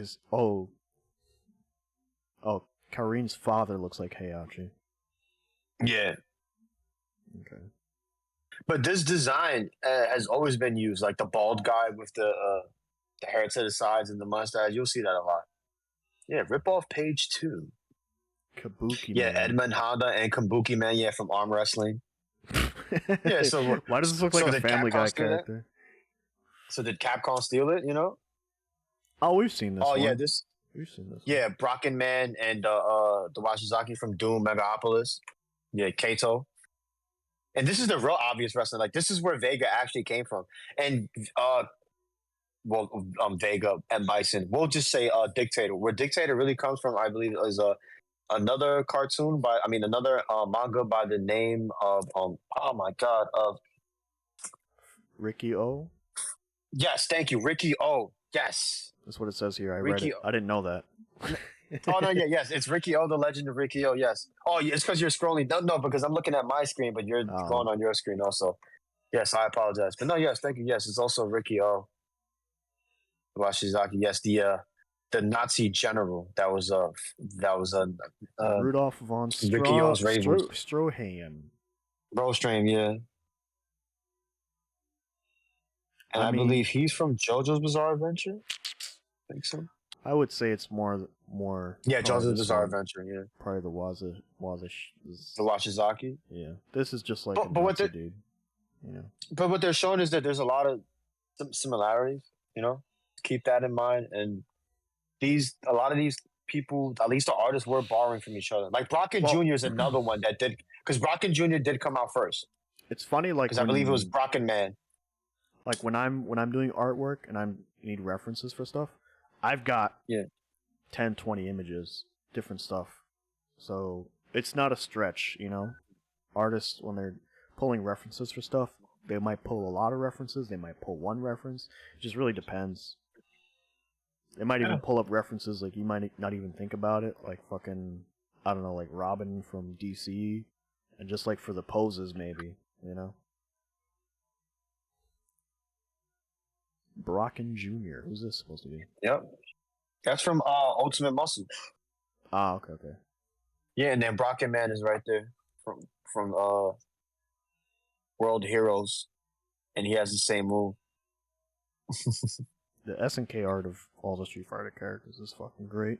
Karin's father looks like Heihachi. Yeah. Okay. But this design has always been used, like the bald guy with the hair to the sides and the mustache. You'll see that a lot. Yeah, rip off page 2. Kabuki Yeah, Man. Edmund Honda and Kabuki Man, yeah, from arm wrestling. Yeah, so why does this look like a did Family Guy Capcom steal that? character? So did Capcom steal it, you know? Oh, we've seen this one. Yeah, We've seen this yeah, Brocken Man and the Washizaki from Doom Megapolis. Yeah, Kato. And this is the real obvious wrestling. Like, this is where Vega actually came from. And, Vega and Bison. We'll just say Dictator. Where Dictator really comes from, I believe, is another cartoon another manga by the name of, of Ricky O? Yes, thank you, Ricky O. Yes. That's what it says here. I read Ricky it. I didn't know that. Oh no, yeah, yes, it's Ricky O, the Legend of Ricky O. Yes. Oh, it's because you're scrolling. No, because I'm looking at my screen, but you're Oh. going on your screen also. Yes, I apologize, but no, yes, thank you. Yes, it's also Ricky O. Washizaki. Yes, the Nazi general that was Rudolph von Ricky O's Ravens. Stroheim. Rostream, yeah. And I believe he's from JoJo's Bizarre Adventure. I think so. I would say it's more. Yeah, probably JoJo's this Bizarre one. Adventure. Yeah, Probably the the Washizaki. Yeah, this is just like But- a but what Nazi the- dude. Yeah. But what they're showing is that there's a lot of similarities. You know, keep that in mind. And a lot of these people, at least the artists, were borrowing from each other. Like Brock and Jr. is another one that did, because Brock and Jr. did come out first. It's funny, like Because I believe it was Brock and Man. like when I'm doing artwork and I need references for stuff, I've got 10, 20 images, different stuff. So it's not a stretch, you know. Artists, when they're pulling references for stuff, they might pull a lot of references, they might pull one reference. It just really depends. They might even pull up references like you might not even think about it, like fucking, I don't know, like Robin from DC, and just like for the poses maybe, you know. Brocken Jr. Who's this supposed to be? Yep. That's from Ultimate Muscle. Ah, okay. Yeah, and then Brock and Man is right there from World Heroes, and he has the same move. The SNK art of all the Street Fighter characters is fucking great.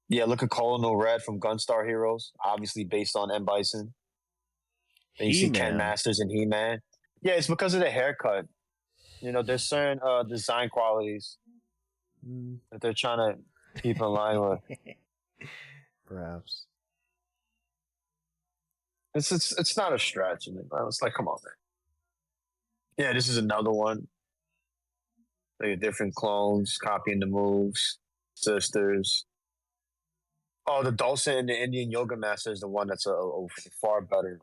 Yeah, look at Colonel Red from Gunstar Heroes, obviously based on M. Bison. Then you see Ken He-Man. Masters and He-Man. Yeah, it's because of the haircut. You know, there's certain design qualities that they're trying to keep in line with. Perhaps. It's not a stretch. I mean, it's like, come on, man. Yeah, this is another one. Like different clones copying the moves, sisters. Oh, the Dulcin and the Indian Yoga Master is the one that's a far better.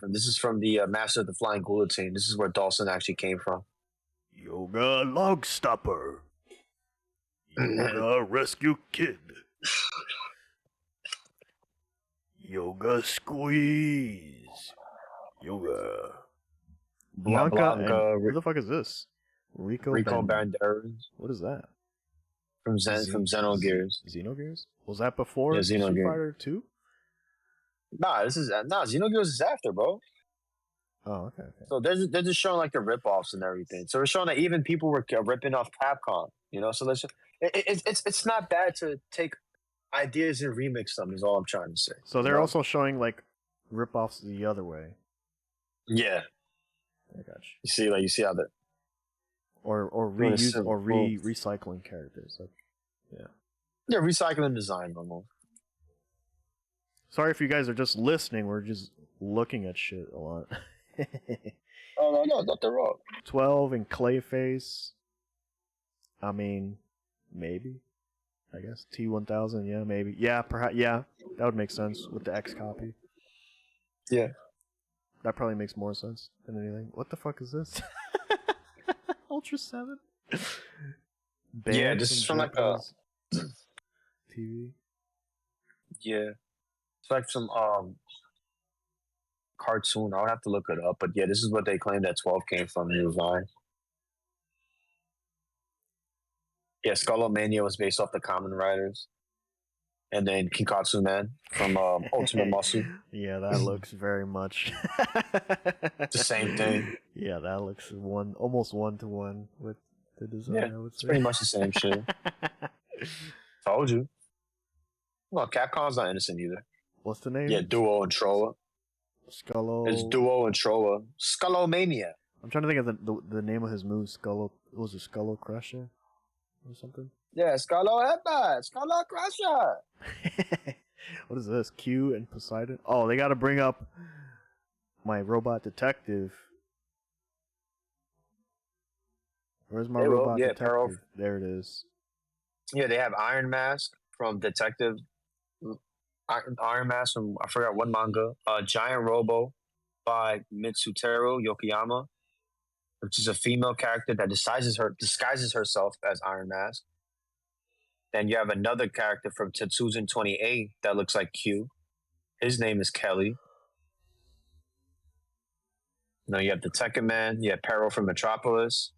This is from the Master of the Flying Guillotine. This is where Dulcin actually came from. Yoga Log Stopper. Yoga Rescue Kid. Yoga Squeeze. Yoga. Blanca. Who the fuck is this? Rico Banderas What is that? from Xenogears. Xenogears? Was that before Yeah, Street Xenogears. Fighter 2? Xenogears is after, bro. Oh, okay. So they're just showing like the rip-offs and everything. So we're showing that even people were ripping off Capcom, you know. So it's not bad to take ideas and remix them. Is all I'm trying to say. So they're also showing like rip-offs the other way. Yeah, I got you. you see how that Or recycling characters. Like, they're recycling design almost. sorry if you guys are just listening. We're just looking at shit a lot. Oh no, nothing wrong. 12 in Clayface. I mean, maybe. I guess T1000. Yeah, maybe. Yeah, perhaps. Yeah, that would make sense with the X copy. Yeah. That probably makes more sense than anything. What the fuck is this? Ultra 7? Yeah, this is from like a TV. Yeah, it's like some cartoon. I would have to look it up, but yeah, this is what they claim that 12 came from. New Vine. Yeah, Skullomania was based off the Kamen Riders, and then Kinkatsu Man from Ultimate Muscle. Yeah, that looks very much The same thing. Yeah, that looks almost 1-to-1 with the design. Yeah, I would it's say. pretty much the same shit. Told you. Well, Capcom's not innocent either. What's the name? Yeah, Duo and Troa. Scullo. It's Duo and Troa. Skullomania. I'm trying to think of the name of his move. Was it Scullo Crusher or something? Yeah, Scullo Headbutt. Scullo Crusher. What is this? Q and Poseidon? Oh, they got to bring up my robot detective. Where's my robot detective? Pearl. There it is. Yeah, they have Iron Mask from Detective. Iron Mask from, I forgot what manga. Giant Robo by Mitsuteru Yokoyama. which is a female character that disguises herself as Iron Mask. Then you have another character from Tetsujin 28 that looks like Q. His name is Kelly. You know, you have the Tekken Man. You have Peril from Metropolis.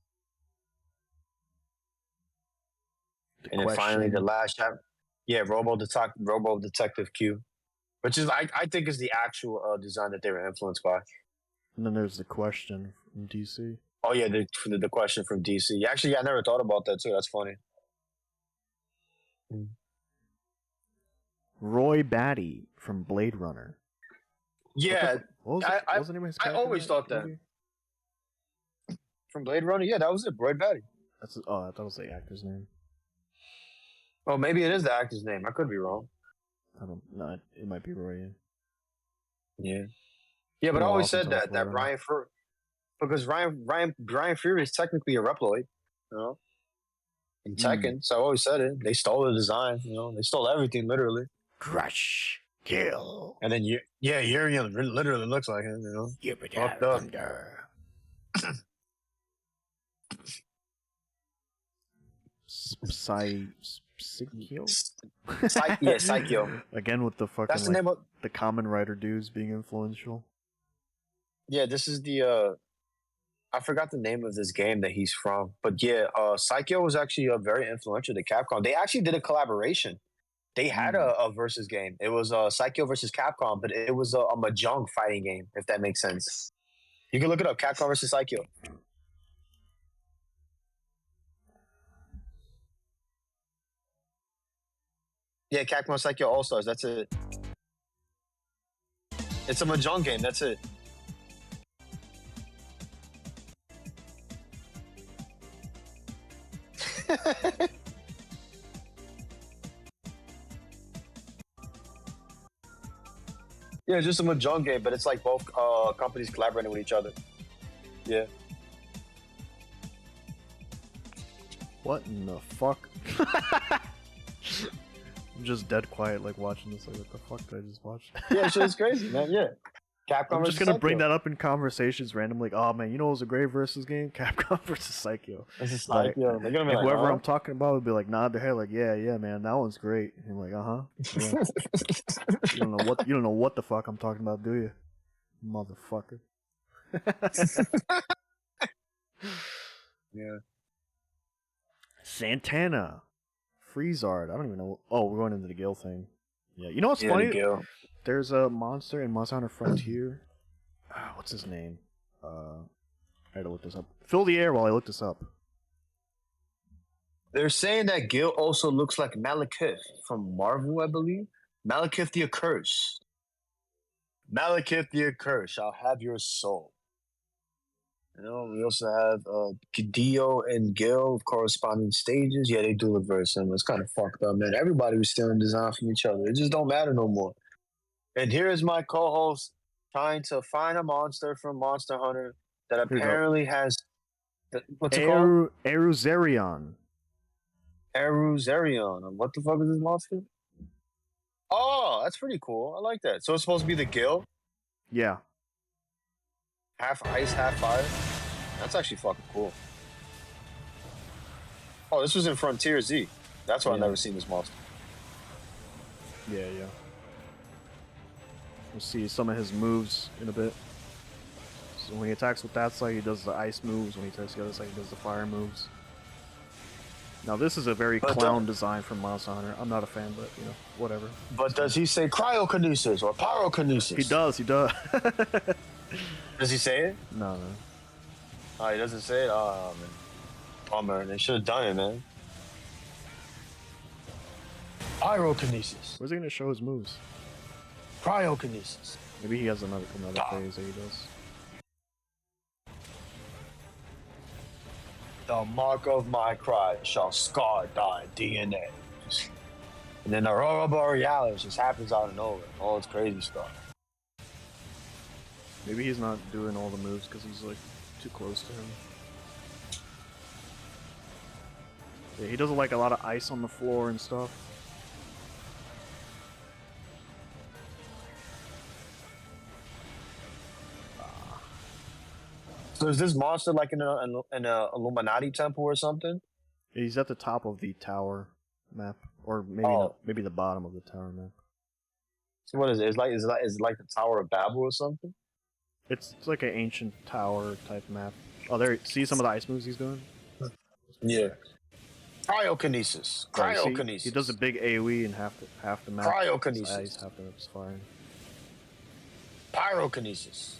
And then finally, the last chapter. Yeah, Robo Detective Q, which is I think is the actual design that they were influenced by. And then there's the Question from DC. Oh yeah, the Question from DC. Actually, I never thought about that too. That's funny. Roy Batty from Blade Runner. Yeah, What was the name of his I character always in thought that. movie? From Blade Runner. Yeah, that was it. Roy Batty. I thought it was the actor's name. Oh, maybe it is the actor's name. I could be wrong. I don't know. It might be Roy. Yeah. Yeah, but I always said that because Ryan Fury is technically a Reploid, you know, in Tekken. So I always said it. They stole the design, you know. They stole everything, literally. Crush, kill. And then Uriel literally looks like him, you know. Fucked up. Psycho? Psycho. Again with the fucking That's the name of. the Common Rider dudes being influential. Yeah, this is the. I forgot the name of this game that he's from, but yeah, Psycho was actually very influential to Capcom. They actually did a collaboration. They had a versus game. It was Psycho versus Capcom, but it was a mahjong fighting game, if that makes sense. You can look it up, Capcom versus Psycho. Yeah, Capcom Psycho All Stars. That's it. It's a mahjong game. That's it. Yeah, it's just a mahjong game, but it's like both companies collaborating with each other. Yeah. What in the fuck? I'm just dead quiet, like watching this. Like, what the fuck did I just watch? Yeah, shit is crazy, man. Yeah. Capcom I'm just versus gonna Psycho. bring that up in conversations randomly. Like, oh man, you know it was a great versus game? Capcom versus Psycho. This is Like, Psycho. They're gonna be like, whoever huh? I'm talking about would be like, nod their head, like, yeah, man, that one's great. And I'm like, yeah. You don't know what the fuck I'm talking about, do you, motherfucker? Yeah. Santana, Freezard. I don't even know. Oh, we're going into the Gil thing. Yeah, you know what's Yeah, funny? the Gil. There's a monster in Monster Hunter Frontier. What's his name? I had to look this up. Fill the air while I look this up. They're saying that Gil also looks like Malekith from Marvel, I believe. Malekith the Accursed. Malekith the Accursed shall have your soul. You know, we also have Dio and Gil of corresponding stages. Yeah, they do look very similar. It's kind of fucked up, man. Everybody was stealing design from each other. It just don't matter no more. And here is my co-host trying to find a monster from Monster Hunter that apparently has... What's it called? Eruzerion. Eruzerion. What the fuck is this monster? Oh, that's pretty cool. I like that. So it's supposed to be the Gil? Yeah. Half ice, half fire? That's actually fucking cool. Oh, this was in Frontier Z. That's why I've never seen this monster. Yeah. We'll see some of his moves in a bit. So when he attacks with that side, he does the ice moves. When he attacks the other side, he does the fire moves. Now this is a very clown design from Monster Hunter. I'm not a fan, but you know, whatever. But does he say cryokinesis or pyrokinesis? He does. Does he say it? No. Oh, he doesn't say it? Oh, man. Bummer. They should have done it, man. Pyrokinesis. Where's he gonna show his moves? Cryokinesis. Maybe he has another phase that he does. The mark of my cry shall scar thy DNA. And then Aurora Borealis just happens out of nowhere. All this crazy stuff. Maybe he's not doing all the moves because he's like too close to him. Yeah, he does like a lot of ice on the floor and stuff. So is this monster like in a Illuminati temple or something? He's at the top of the tower map, or maybe maybe the bottom of the tower map. So what is it? Is it like the Tower of Babel or something? It's like an ancient tower type map. Oh, there. See some of the ice moves he's doing? Yeah. Cryokinesis. Right, see, Cryokinesis. he does a big AoE and half the map. Cryokinesis. Ice, half the map's firing. Pyrokinesis.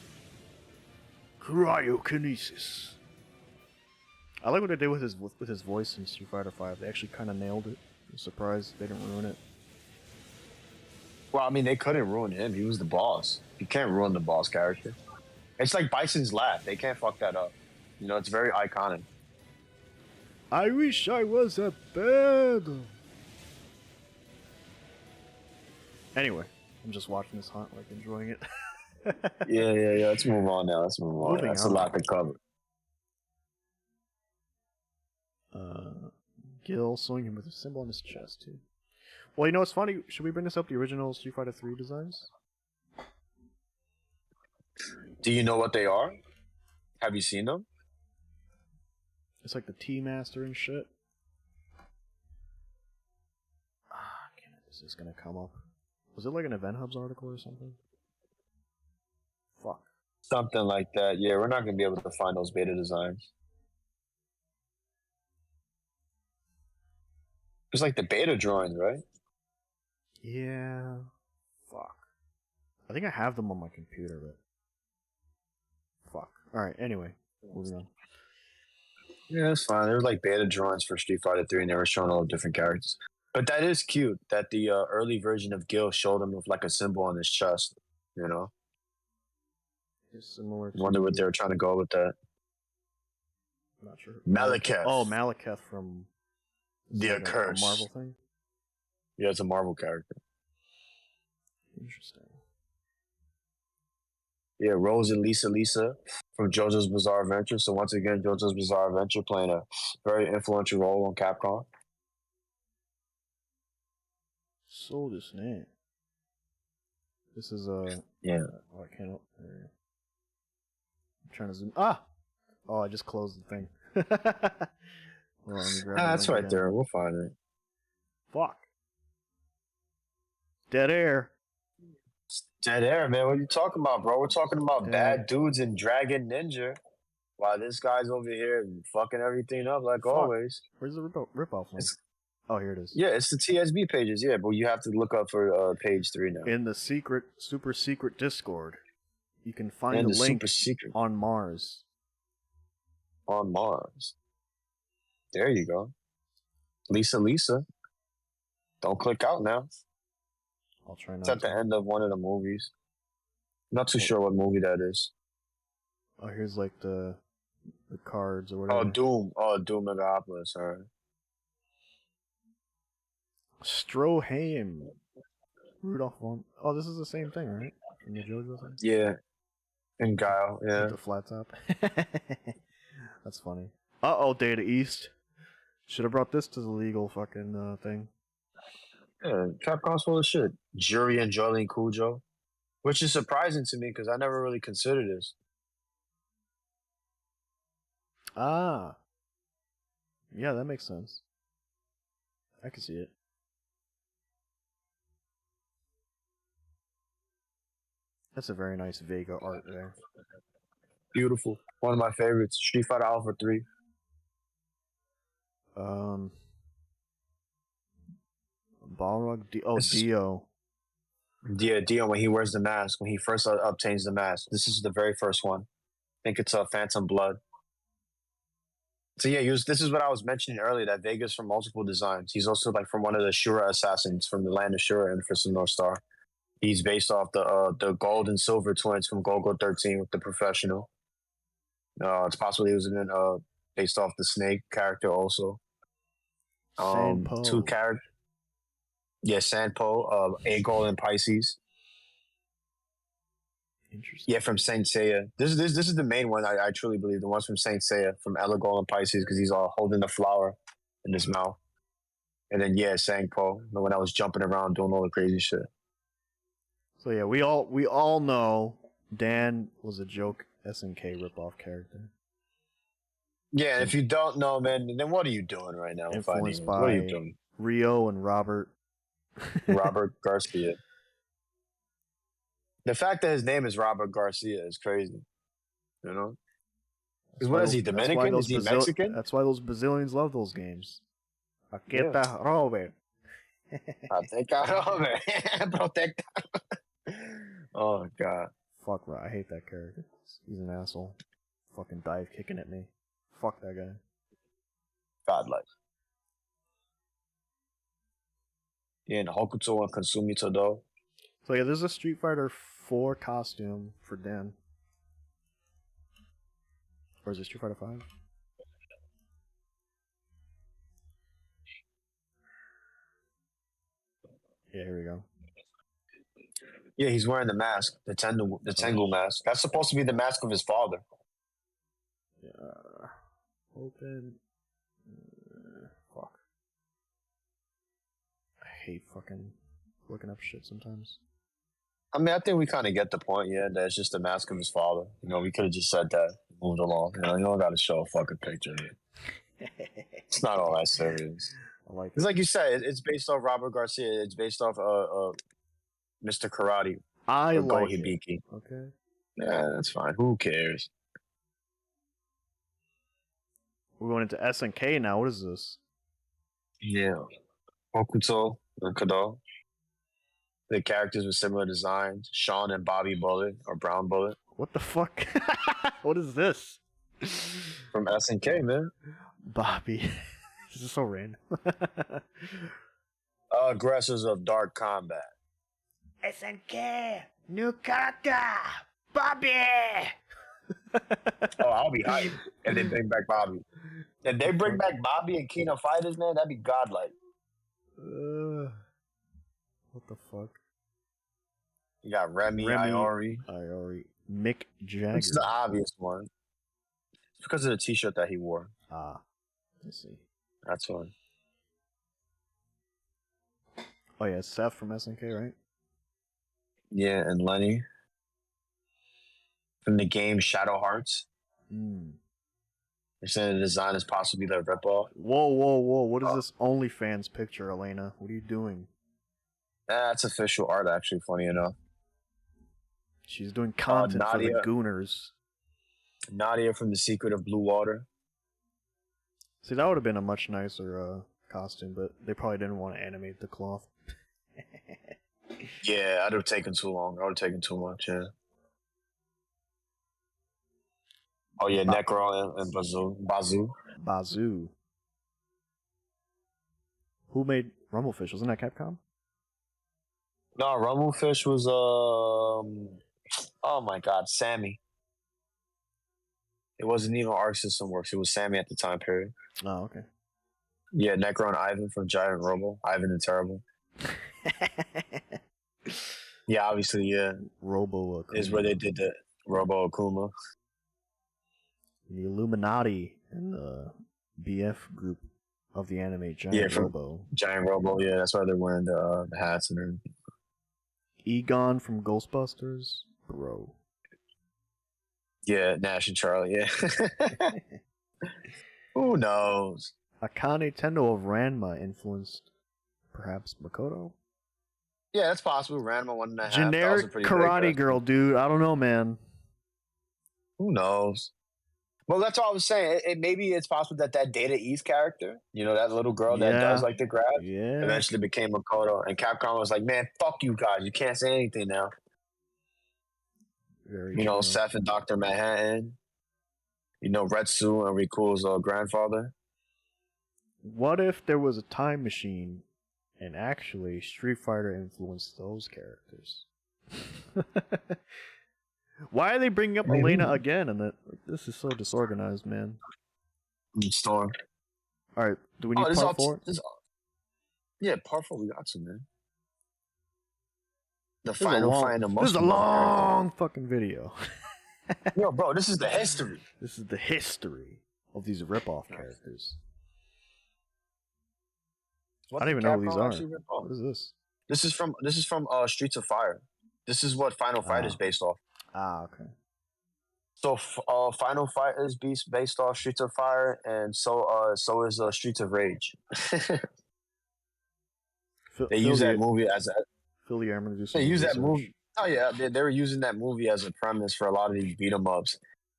Cryokinesis. I like what they did with his voice in Street Fighter V. They actually kind of nailed it. I'm surprised they didn't ruin it. Well, I mean, they couldn't ruin him. He was the boss. You can't ruin the boss character. It's like Bison's laugh. They can't fuck that up. You know, it's very iconic. I wish I was a bird. Anyway, I'm just watching this hunt, like enjoying it. Yeah. Let's move on now. That's a lot to cover. Gil swinging with a symbol on his chest too. Well, you know what's funny? Should we bring this up? The original Street Fighter 3 designs. Do you know what they are? Have you seen them? It's like the T-Master and shit. Is this gonna come up? Was it like an Event Hubs article or something? Fuck. Something like that. Yeah, we're not gonna be able to find those beta designs. It's like the beta drawings, right? Yeah. Fuck. I think I have them on my computer, but... Fuck. Alright, anyway. Moving on. Yeah, that's fine. There was like beta drawings for Street Fighter 3 and they were showing all the different characters. But that is cute that the early version of Gil showed him with like a symbol on his chest, you know? It's similar to... I wonder what they were trying to go with that. I'm not sure. Malekith. Oh, Malekith from... The like Accursed. a Marvel thing? Yeah, it's a Marvel character. Interesting. Yeah, Rose and Lisa from JoJo's Bizarre Adventure. So once again, JoJo's Bizarre Adventure playing a very influential role on Capcom. So this name. This is Yeah. Oh, I can't. I'm trying to zoom. Ah! Oh, I just closed the thing. Hold on, let me grab the That's link right again. there. We'll find it. Fuck. Dead air. Dead air, man. What are you talking about, bro? We're talking about Yeah. bad dudes and Dragon Ninja. While this guy's over here fucking everything up like Fuck. always. Where's the rip-off link? It's- Oh, here it is. Yeah, it's the TSB pages. Yeah, but you have to look up for page 3 now. In the super secret Discord, you can find And a the link super secret on Mars. on Mars. There you go. Lisa. Don't click out now. I'll try not It's at the to. end of one of the movies. Not too sure what movie that is. Oh, here's like the cards or whatever. Oh, Doom. Oh, Doom Megapolis. All right. Stroheim. Rudolph von... Oh, this is the same thing, right? From the JoJo thing? Yeah. And Guile. Yeah. With the flat top. That's funny. Uh-oh, Data East. Should have brought this to the legal fucking thing. Yeah. Capcom's full of shit. Jury and Jolene Cujo. Which is surprising to me because I never really considered this. Ah. Yeah, that makes sense. I can see it. That's a very nice Vega art there. Beautiful. One of my favorites. Street Fighter Alpha 3. Balrog? This is- Dio. Yeah, Dion, when he wears the mask, when he first obtains the mask. This is the very first one. I think it's Phantom Blood. So yeah, this is what I was mentioning earlier, that Vega's from multiple designs. He's also like from one of the Shura assassins from the land of Shura and for some North Star. He's based off the gold and silver twins from Golgo 13 with the professional. It's possible he was based off the Snake character also. Sanpo. 2 characters. Yeah, Sanpo, Agol and Pisces. Interesting. Yeah, from Saint Seiya. This is the main one. I truly believe the ones from Saint Seiya, from Elagol and Pisces, because he's all holding the flower in his mouth. And then Sangpo, the one that was jumping around doing all the crazy shit. So yeah, we all know Dan was a joke SNK ripoff character. Yeah, if you don't know, man, then what are you doing right now? Influenced What are you by doing? Rio and Robert. Robert Garcia. The fact that his name is Robert Garcia is crazy. You know? Because what is he, Dominican? Is he Mexican? That's why those Brazilians love those games. Paqueta Robert. Protecta. Oh, God. Fuck, I hate that character. He's an asshole. Fucking dive kicking at me. Fuck that guy. Godlike. Yeah, and Hokuto and Consumito, though. So yeah, there's a Street Fighter 4 costume for Den. Or is it Street Fighter 5? Yeah, here we go. Yeah, he's wearing the mask, the Tengu mask. That's supposed to be the mask of his father. Yeah. Open. Fuck. I hate fucking looking up shit sometimes. I mean, I think we kind of get the point, yeah, that it's just the mask of his father. You know, we could have just said that, moved along. You don't got to show a fucking picture of it. It's not all that serious. I like It's like you said, it's based off Robert Garcia. It's based off Mr. Karate. I like Gohibiki. Okay. Yeah, that's fine. Who cares? We're going into SNK now. What is this? Yeah. Hokuto and Kado. The characters with similar designs. Sean and Bobby Bullet, or Brown Bullet. What the fuck? What is this? From SNK, man. Bobby. This is so random. Aggressors of Dark Combat. SNK! New character! Bobby! Oh, I'll be hyped if they bring back Bobby. If they bring back Bobby and King of Fighters, man, that'd be godlike. What the fuck? You got Remy Iori. Mick Jagger. It's the obvious one. It's because of the t-shirt that he wore. Let's see. That's one. Oh yeah, Seth from SNK, right? Yeah, and Lenny. From the game Shadow Hearts. They're saying the design is possibly the ripoff. Whoa. What is this OnlyFans picture, Elena? What are you doing? That's official art, actually, funny enough. She's doing content for the Nadia. Gooners. Nadia from The Secret of Blue Water. See, that would have been a much nicer costume, but they probably didn't want to animate the cloth. Yeah, I'd have taken too long. I would have taken too much, yeah. Oh, yeah, Necro and Bazoo. Who made Rumblefish? Wasn't that Capcom? No, Rumblefish was, oh my God, Sammy. It wasn't even Arc System Works. It was Sammy at the time period. Oh, okay. Yeah, Necro and Ivan from Giant Robo. Ivan the Terrible. Yeah, obviously, yeah. Robo Akuma. Is where they did the Robo Akuma. The Illuminati and the BF group of the anime Giant Robo. Giant Robo, yeah. That's why they're wearing the hats and everything. Egon from Ghostbusters. Bro. Yeah, Nash and Charlie, yeah. Who knows? Akane Tendo of Ranma influenced perhaps Makoto? Yeah, that's possible. Ranma 1.5. Generic karate girl, dude. I don't know, man. Who knows? Well, that's all I was saying. Maybe it's possible that Data East character, you know, that little girl that does like the grab, eventually became Makoto. And Capcom was like, man, fuck you guys. You can't say anything now. Very you know, true. Seth and Dr. Manhattan. You know, Retsu and Riku's grandfather. What if there was a time machine and actually Street Fighter influenced those characters? Why are they bringing up Elena again? And this is so disorganized, man. Storm. All right, do we need part 4? Yeah, part 4 we got to, man. The final emotion. This is a long fucking video. Yo, bro, this is the history. This is the history of these rip-off characters. I don't even know who these are. What is this? This is from Streets of Fire. This is what Final Fight is based off. Ah, okay. So, Final Fight is based off Streets of Fire, and so is Streets of Rage. They use that movie as a. Phil, I'm gonna do some They use that research. movie. Oh yeah, they were using that movie as a premise for a lot of these beat 'em ups.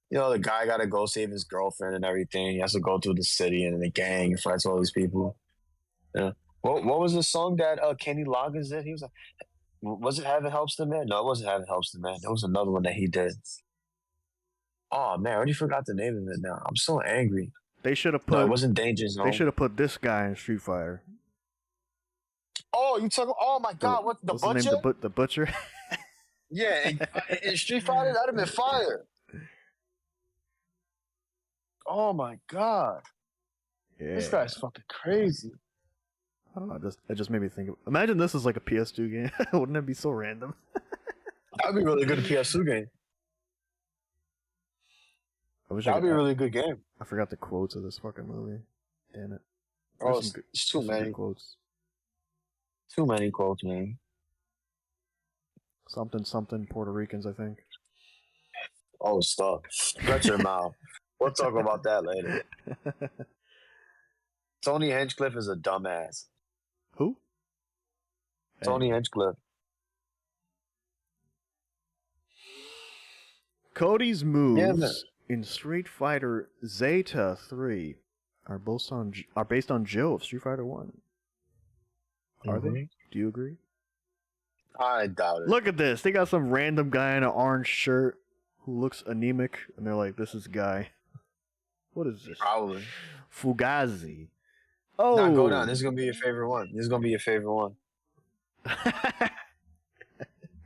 You know, the guy got to go save his girlfriend and everything. He has to go through the city and the gang fights all these people. Yeah. What was the song that Kenny Loggins did? He was like, was it Heaven Helps the Man? No, it wasn't Heaven Helps the Man. There was another one that he did. Oh man, I already forgot the name of it now. I'm so angry. They should have put. No, it wasn't Danger Zone. They should have put this guy in Street Fighter. Oh, you talking? Oh my God, what the What's butcher? his name? The butcher. Yeah, in Street Fighter, that'd have been fire. Oh my God, Yeah. this guy's fucking crazy. I don't know. It just made me think. Imagine this is like a PS2 game. Wouldn't that be so random? That'd be really good PS2 game. I wish That'd be a really good game. I forgot the quotes of this fucking movie. Damn it. Oh, There's some it's too there's some good many. quotes. Too many quotes, man. Something Puerto Ricans, I think. Oh, stop. Shut your mouth. We'll talk about that later. Tony Hinchcliffe is a dumbass. Who? Tony Hinchcliffe. Cody's moves Yeah, man. in Street Fighter Zeta 3 are based on Joe of Street Fighter 1. Are they? Do you agree? I doubt it. Look at this. They got some random guy in an orange shirt who looks anemic, and they're like, this is the guy. What is this? Probably. Fugazi. Oh. Now go down. This is going to be your favorite one. This is going to be your favorite one.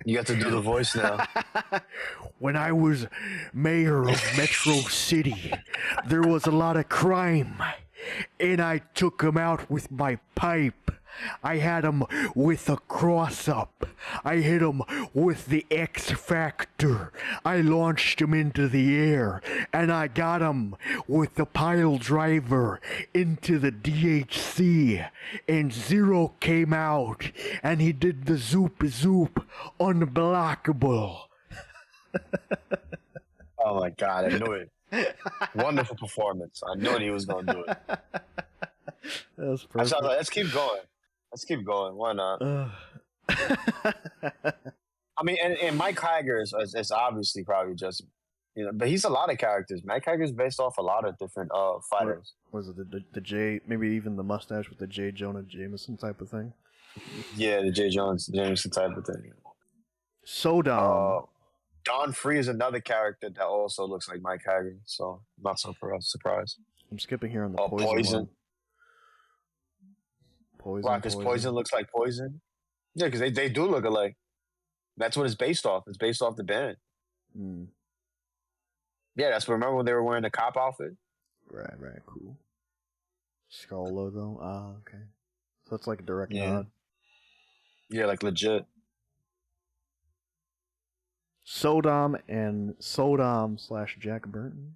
You got to do the voice now. When I was mayor of Metro City, there was a lot of crime, and I took him out with my pipe. I had him with a cross-up. I hit him with the X Factor. I launched him into the air, and I got him with the pile driver into the DHC, and Zero came out, and he did the zoop unblockable. Oh my God, I knew it. Wonderful performance. I knew he was going to do it. That's I perfect. was like, let's keep going. Let's keep going. Why not? I mean, and Mike Hager is obviously probably just, but he's a lot of characters. Mike Hager is based off a lot of different fighters. Was it the J, maybe even the mustache with the J. Jonah Jameson type of thing? Yeah, the J. Jones Jameson type of thing. Sodom. Don Free is another character that also looks like Mike Hager, so not so surprised. I'm skipping here on the Poison. Poison. Why? Because Poison looks like Poison? Yeah, because they do look alike. That's what it's based off. It's based off the band. Mm. Yeah, remember when they were wearing the cop outfit? Right, cool. Skull logo. Ah, okay. So it's like a direct Yeah. nod. Yeah, like legit. Sodom and Sodom / Jack Burton.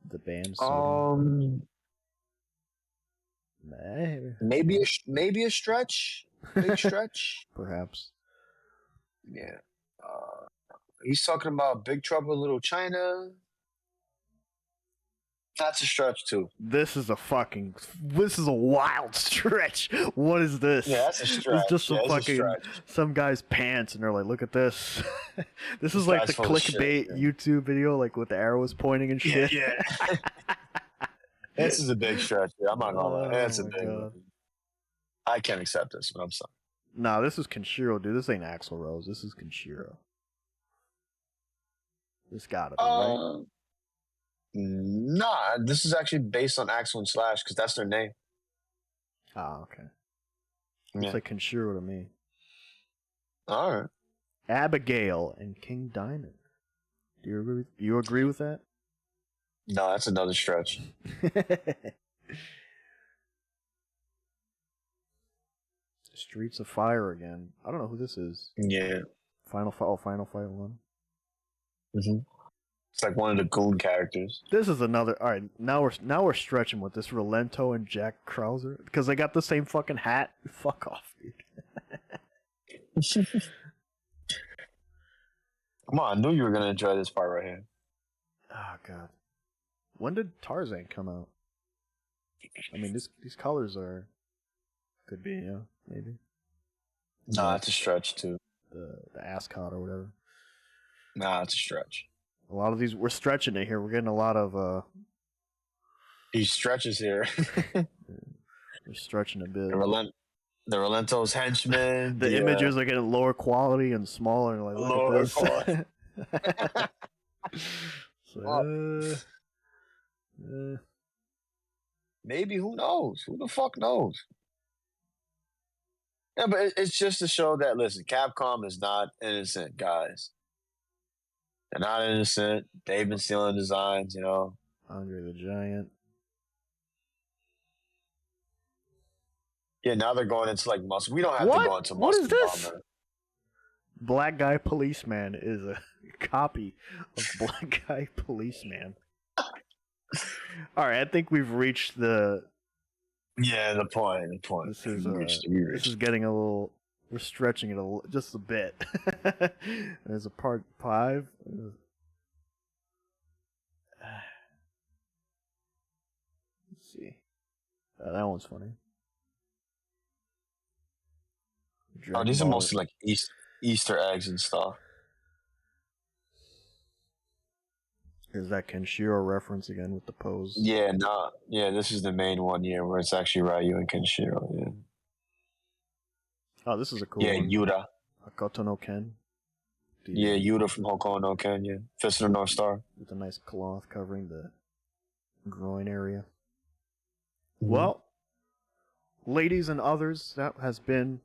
The band Sodom. Maybe a stretch. Big stretch. Perhaps. Yeah. He's talking about Big Trouble in Little China. That's a stretch too. This is a wild stretch. What is this? Yeah, that's a stretch. It's just some Yeah, it's a fucking stretch. some guy's pants, and they're like, "Look at this." This is This like the guy's full of shit, clickbait yeah. YouTube video, like with the arrows pointing and shit. Yeah. This is a big stretch. Yeah, I'm not gonna lie. That's a Oh my big God. one. I can't accept this, but I'm sorry. Nah, this is Kenshiro, dude. This ain't Axl Rose. This is Kenshiro. This gotta be right. Nah, this is actually based on Axel and Slash because that's their name. Ah, okay. Yeah. Looks like Kenshiro to me. All right. Abigail and King Diamond. Do you agree with that? No, that's another stretch. Streets of Fire again. I don't know who this is. Yeah. Final Fight 1. Mm-hmm. It's like one of the goon characters. This is another. All right, now we're stretching with this Rolento and Jack Krauser because they got the same fucking hat. Fuck off, dude. Come on, I knew you were gonna enjoy this part right here. Oh god. When did Tarzan come out? I mean, these colors are could be, yeah, maybe. Nah, it's a stretch too. The ascot or whatever. Nah, it's a stretch. A lot of these we're stretching it here. We're getting a lot of These stretches here. we're stretching a bit. The Relento's henchmen. The images are getting lower quality and smaller and like lower quality. So, maybe, who knows? Who the fuck knows? Yeah, but it's just to show that, listen, Capcom is not innocent, guys. They're not innocent. They've been stealing designs, you know. Andre the Giant. Yeah, now they're going into like muscle. We don't have What? to go into muscle. What is this? Bomber. Black Guy Policeman is a copy of Black Guy Policeman. Alright, I think we've reached the... Yeah, the point. This is, We reached. this is getting a little... We're stretching it just a bit. There's a part 5. Let's see. That one's funny. Oh, these are Dragon Ball- mostly like Easter eggs and stuff. Is that Kenshiro reference again with the pose? Yeah, nah. Yeah, this is the main one here where it's actually Ryu and Kenshiro. Yeah, Oh, this is a cool yeah, one. Yuta. Hakoto no Ken. Yeah, Yuta from Hokuto no Ken. Yeah, Fist of the North Star. With a nice cloth covering the groin area. Mhm. Well, ladies and others, that has been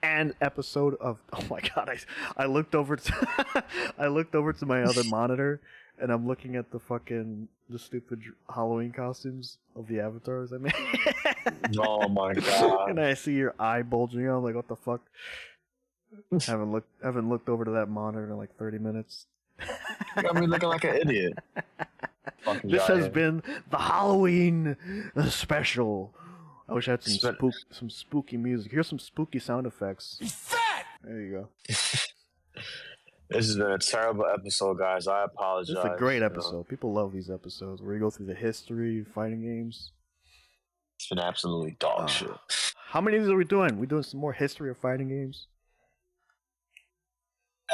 an episode of. Oh my god! I looked over to I looked over to my other monitor, and I'm looking at the stupid Halloween costumes of the avatars I made. Oh my god! And I see your eye bulging out. I'm like, what the fuck? haven't looked over to that monitor in like 30 minutes. You got me looking like an idiot. Fucking This has giant. been the Halloween special. I wish I had some spooky music. Here's some spooky sound effects. He's fat! There you go. This has been a terrible episode, guys. I apologize. This is a great you know. episode. People love these episodes where you go through the history, fighting games. It's been absolutely dog shit. How many of these are we doing? We doing some more history of fighting games?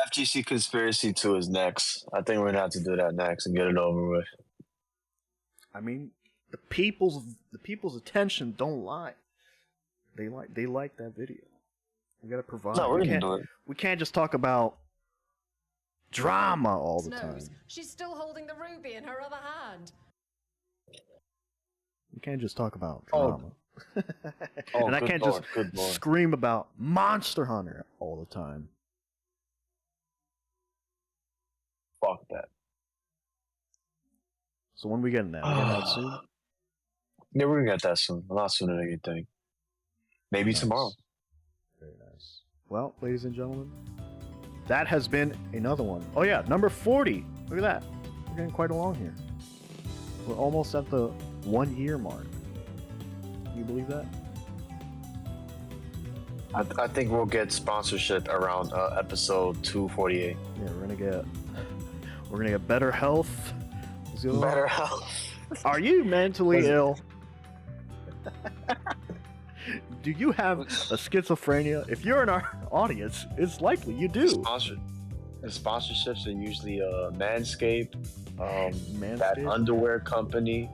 FGC Conspiracy 2 is next. I think we're gonna have to do that next and get it over with. I mean, the people's attention don't lie. They like that video. We gotta provide. No, we're gonna do it. We can't just talk about drama all the time. She's still holding the ruby in her other hand. We can't just talk about Oh. drama. Oh, and I good can't lord, just good lord. scream about Monster Hunter all the time. Fuck that. So when we getting that? We getting that soon? Yeah, we're gonna get that soon. A lot sooner than you think. Maybe Nice. tomorrow. Very nice. Well, ladies and gentlemen, that has been another one. Oh yeah, number 40. Look at that. We're getting quite along here. We're almost at the 1 year mark. Can you believe that? I think we'll get sponsorship around episode 248. Yeah, we're gonna get better health. Is the other one? Better health. Are you mentally ill? Do you have a schizophrenia? If you're in our audience, it's likely you do. The sponsorships are usually Manscaped, that Manscaped? underwear company.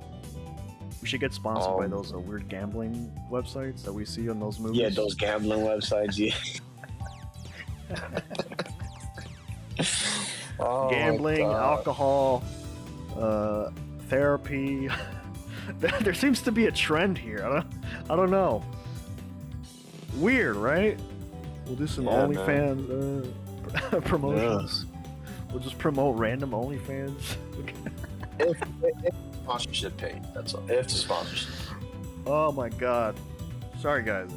We should get sponsored by those weird gambling websites that we see on those movies. Yeah, those gambling websites. Yeah. Oh, Gambling, alcohol, therapy. There seems to be a trend here. I don't know. Weird, right? We'll do some Yeah, OnlyFans promotions. We'll just promote random OnlyFans. if sponsorship paid, that's all. If the sponsorship. Oh my god. Sorry guys.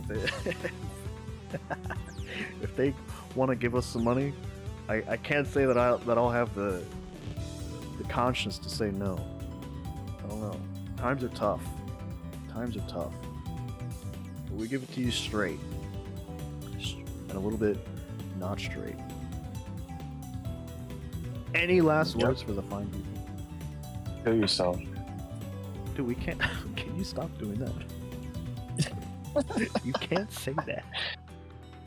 If they want to give us some money, I can't say that I'll have the conscience to say no. I don't know. Times are tough. But we give it to you straight. And a little bit not straight. Any last Yep. words for the fine people? Kill yourself. Dude, we can't. Can you stop doing that? You can't say that.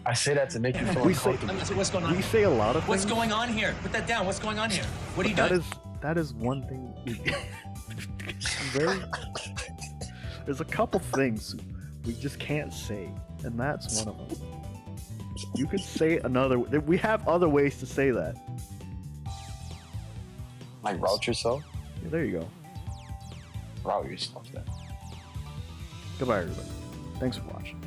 I say that to make you feel We say- uncomfortable. What's going on? We say a lot of things. What's going on here? Put that down. What's going on here? What are you doing? That is one thing. Very. There's a couple things we just can't say, and that's one of them. You could say another. We have other ways to say that. Like route yourself? Yeah, there you go. Route yourself then. Goodbye, everybody. Thanks for watching.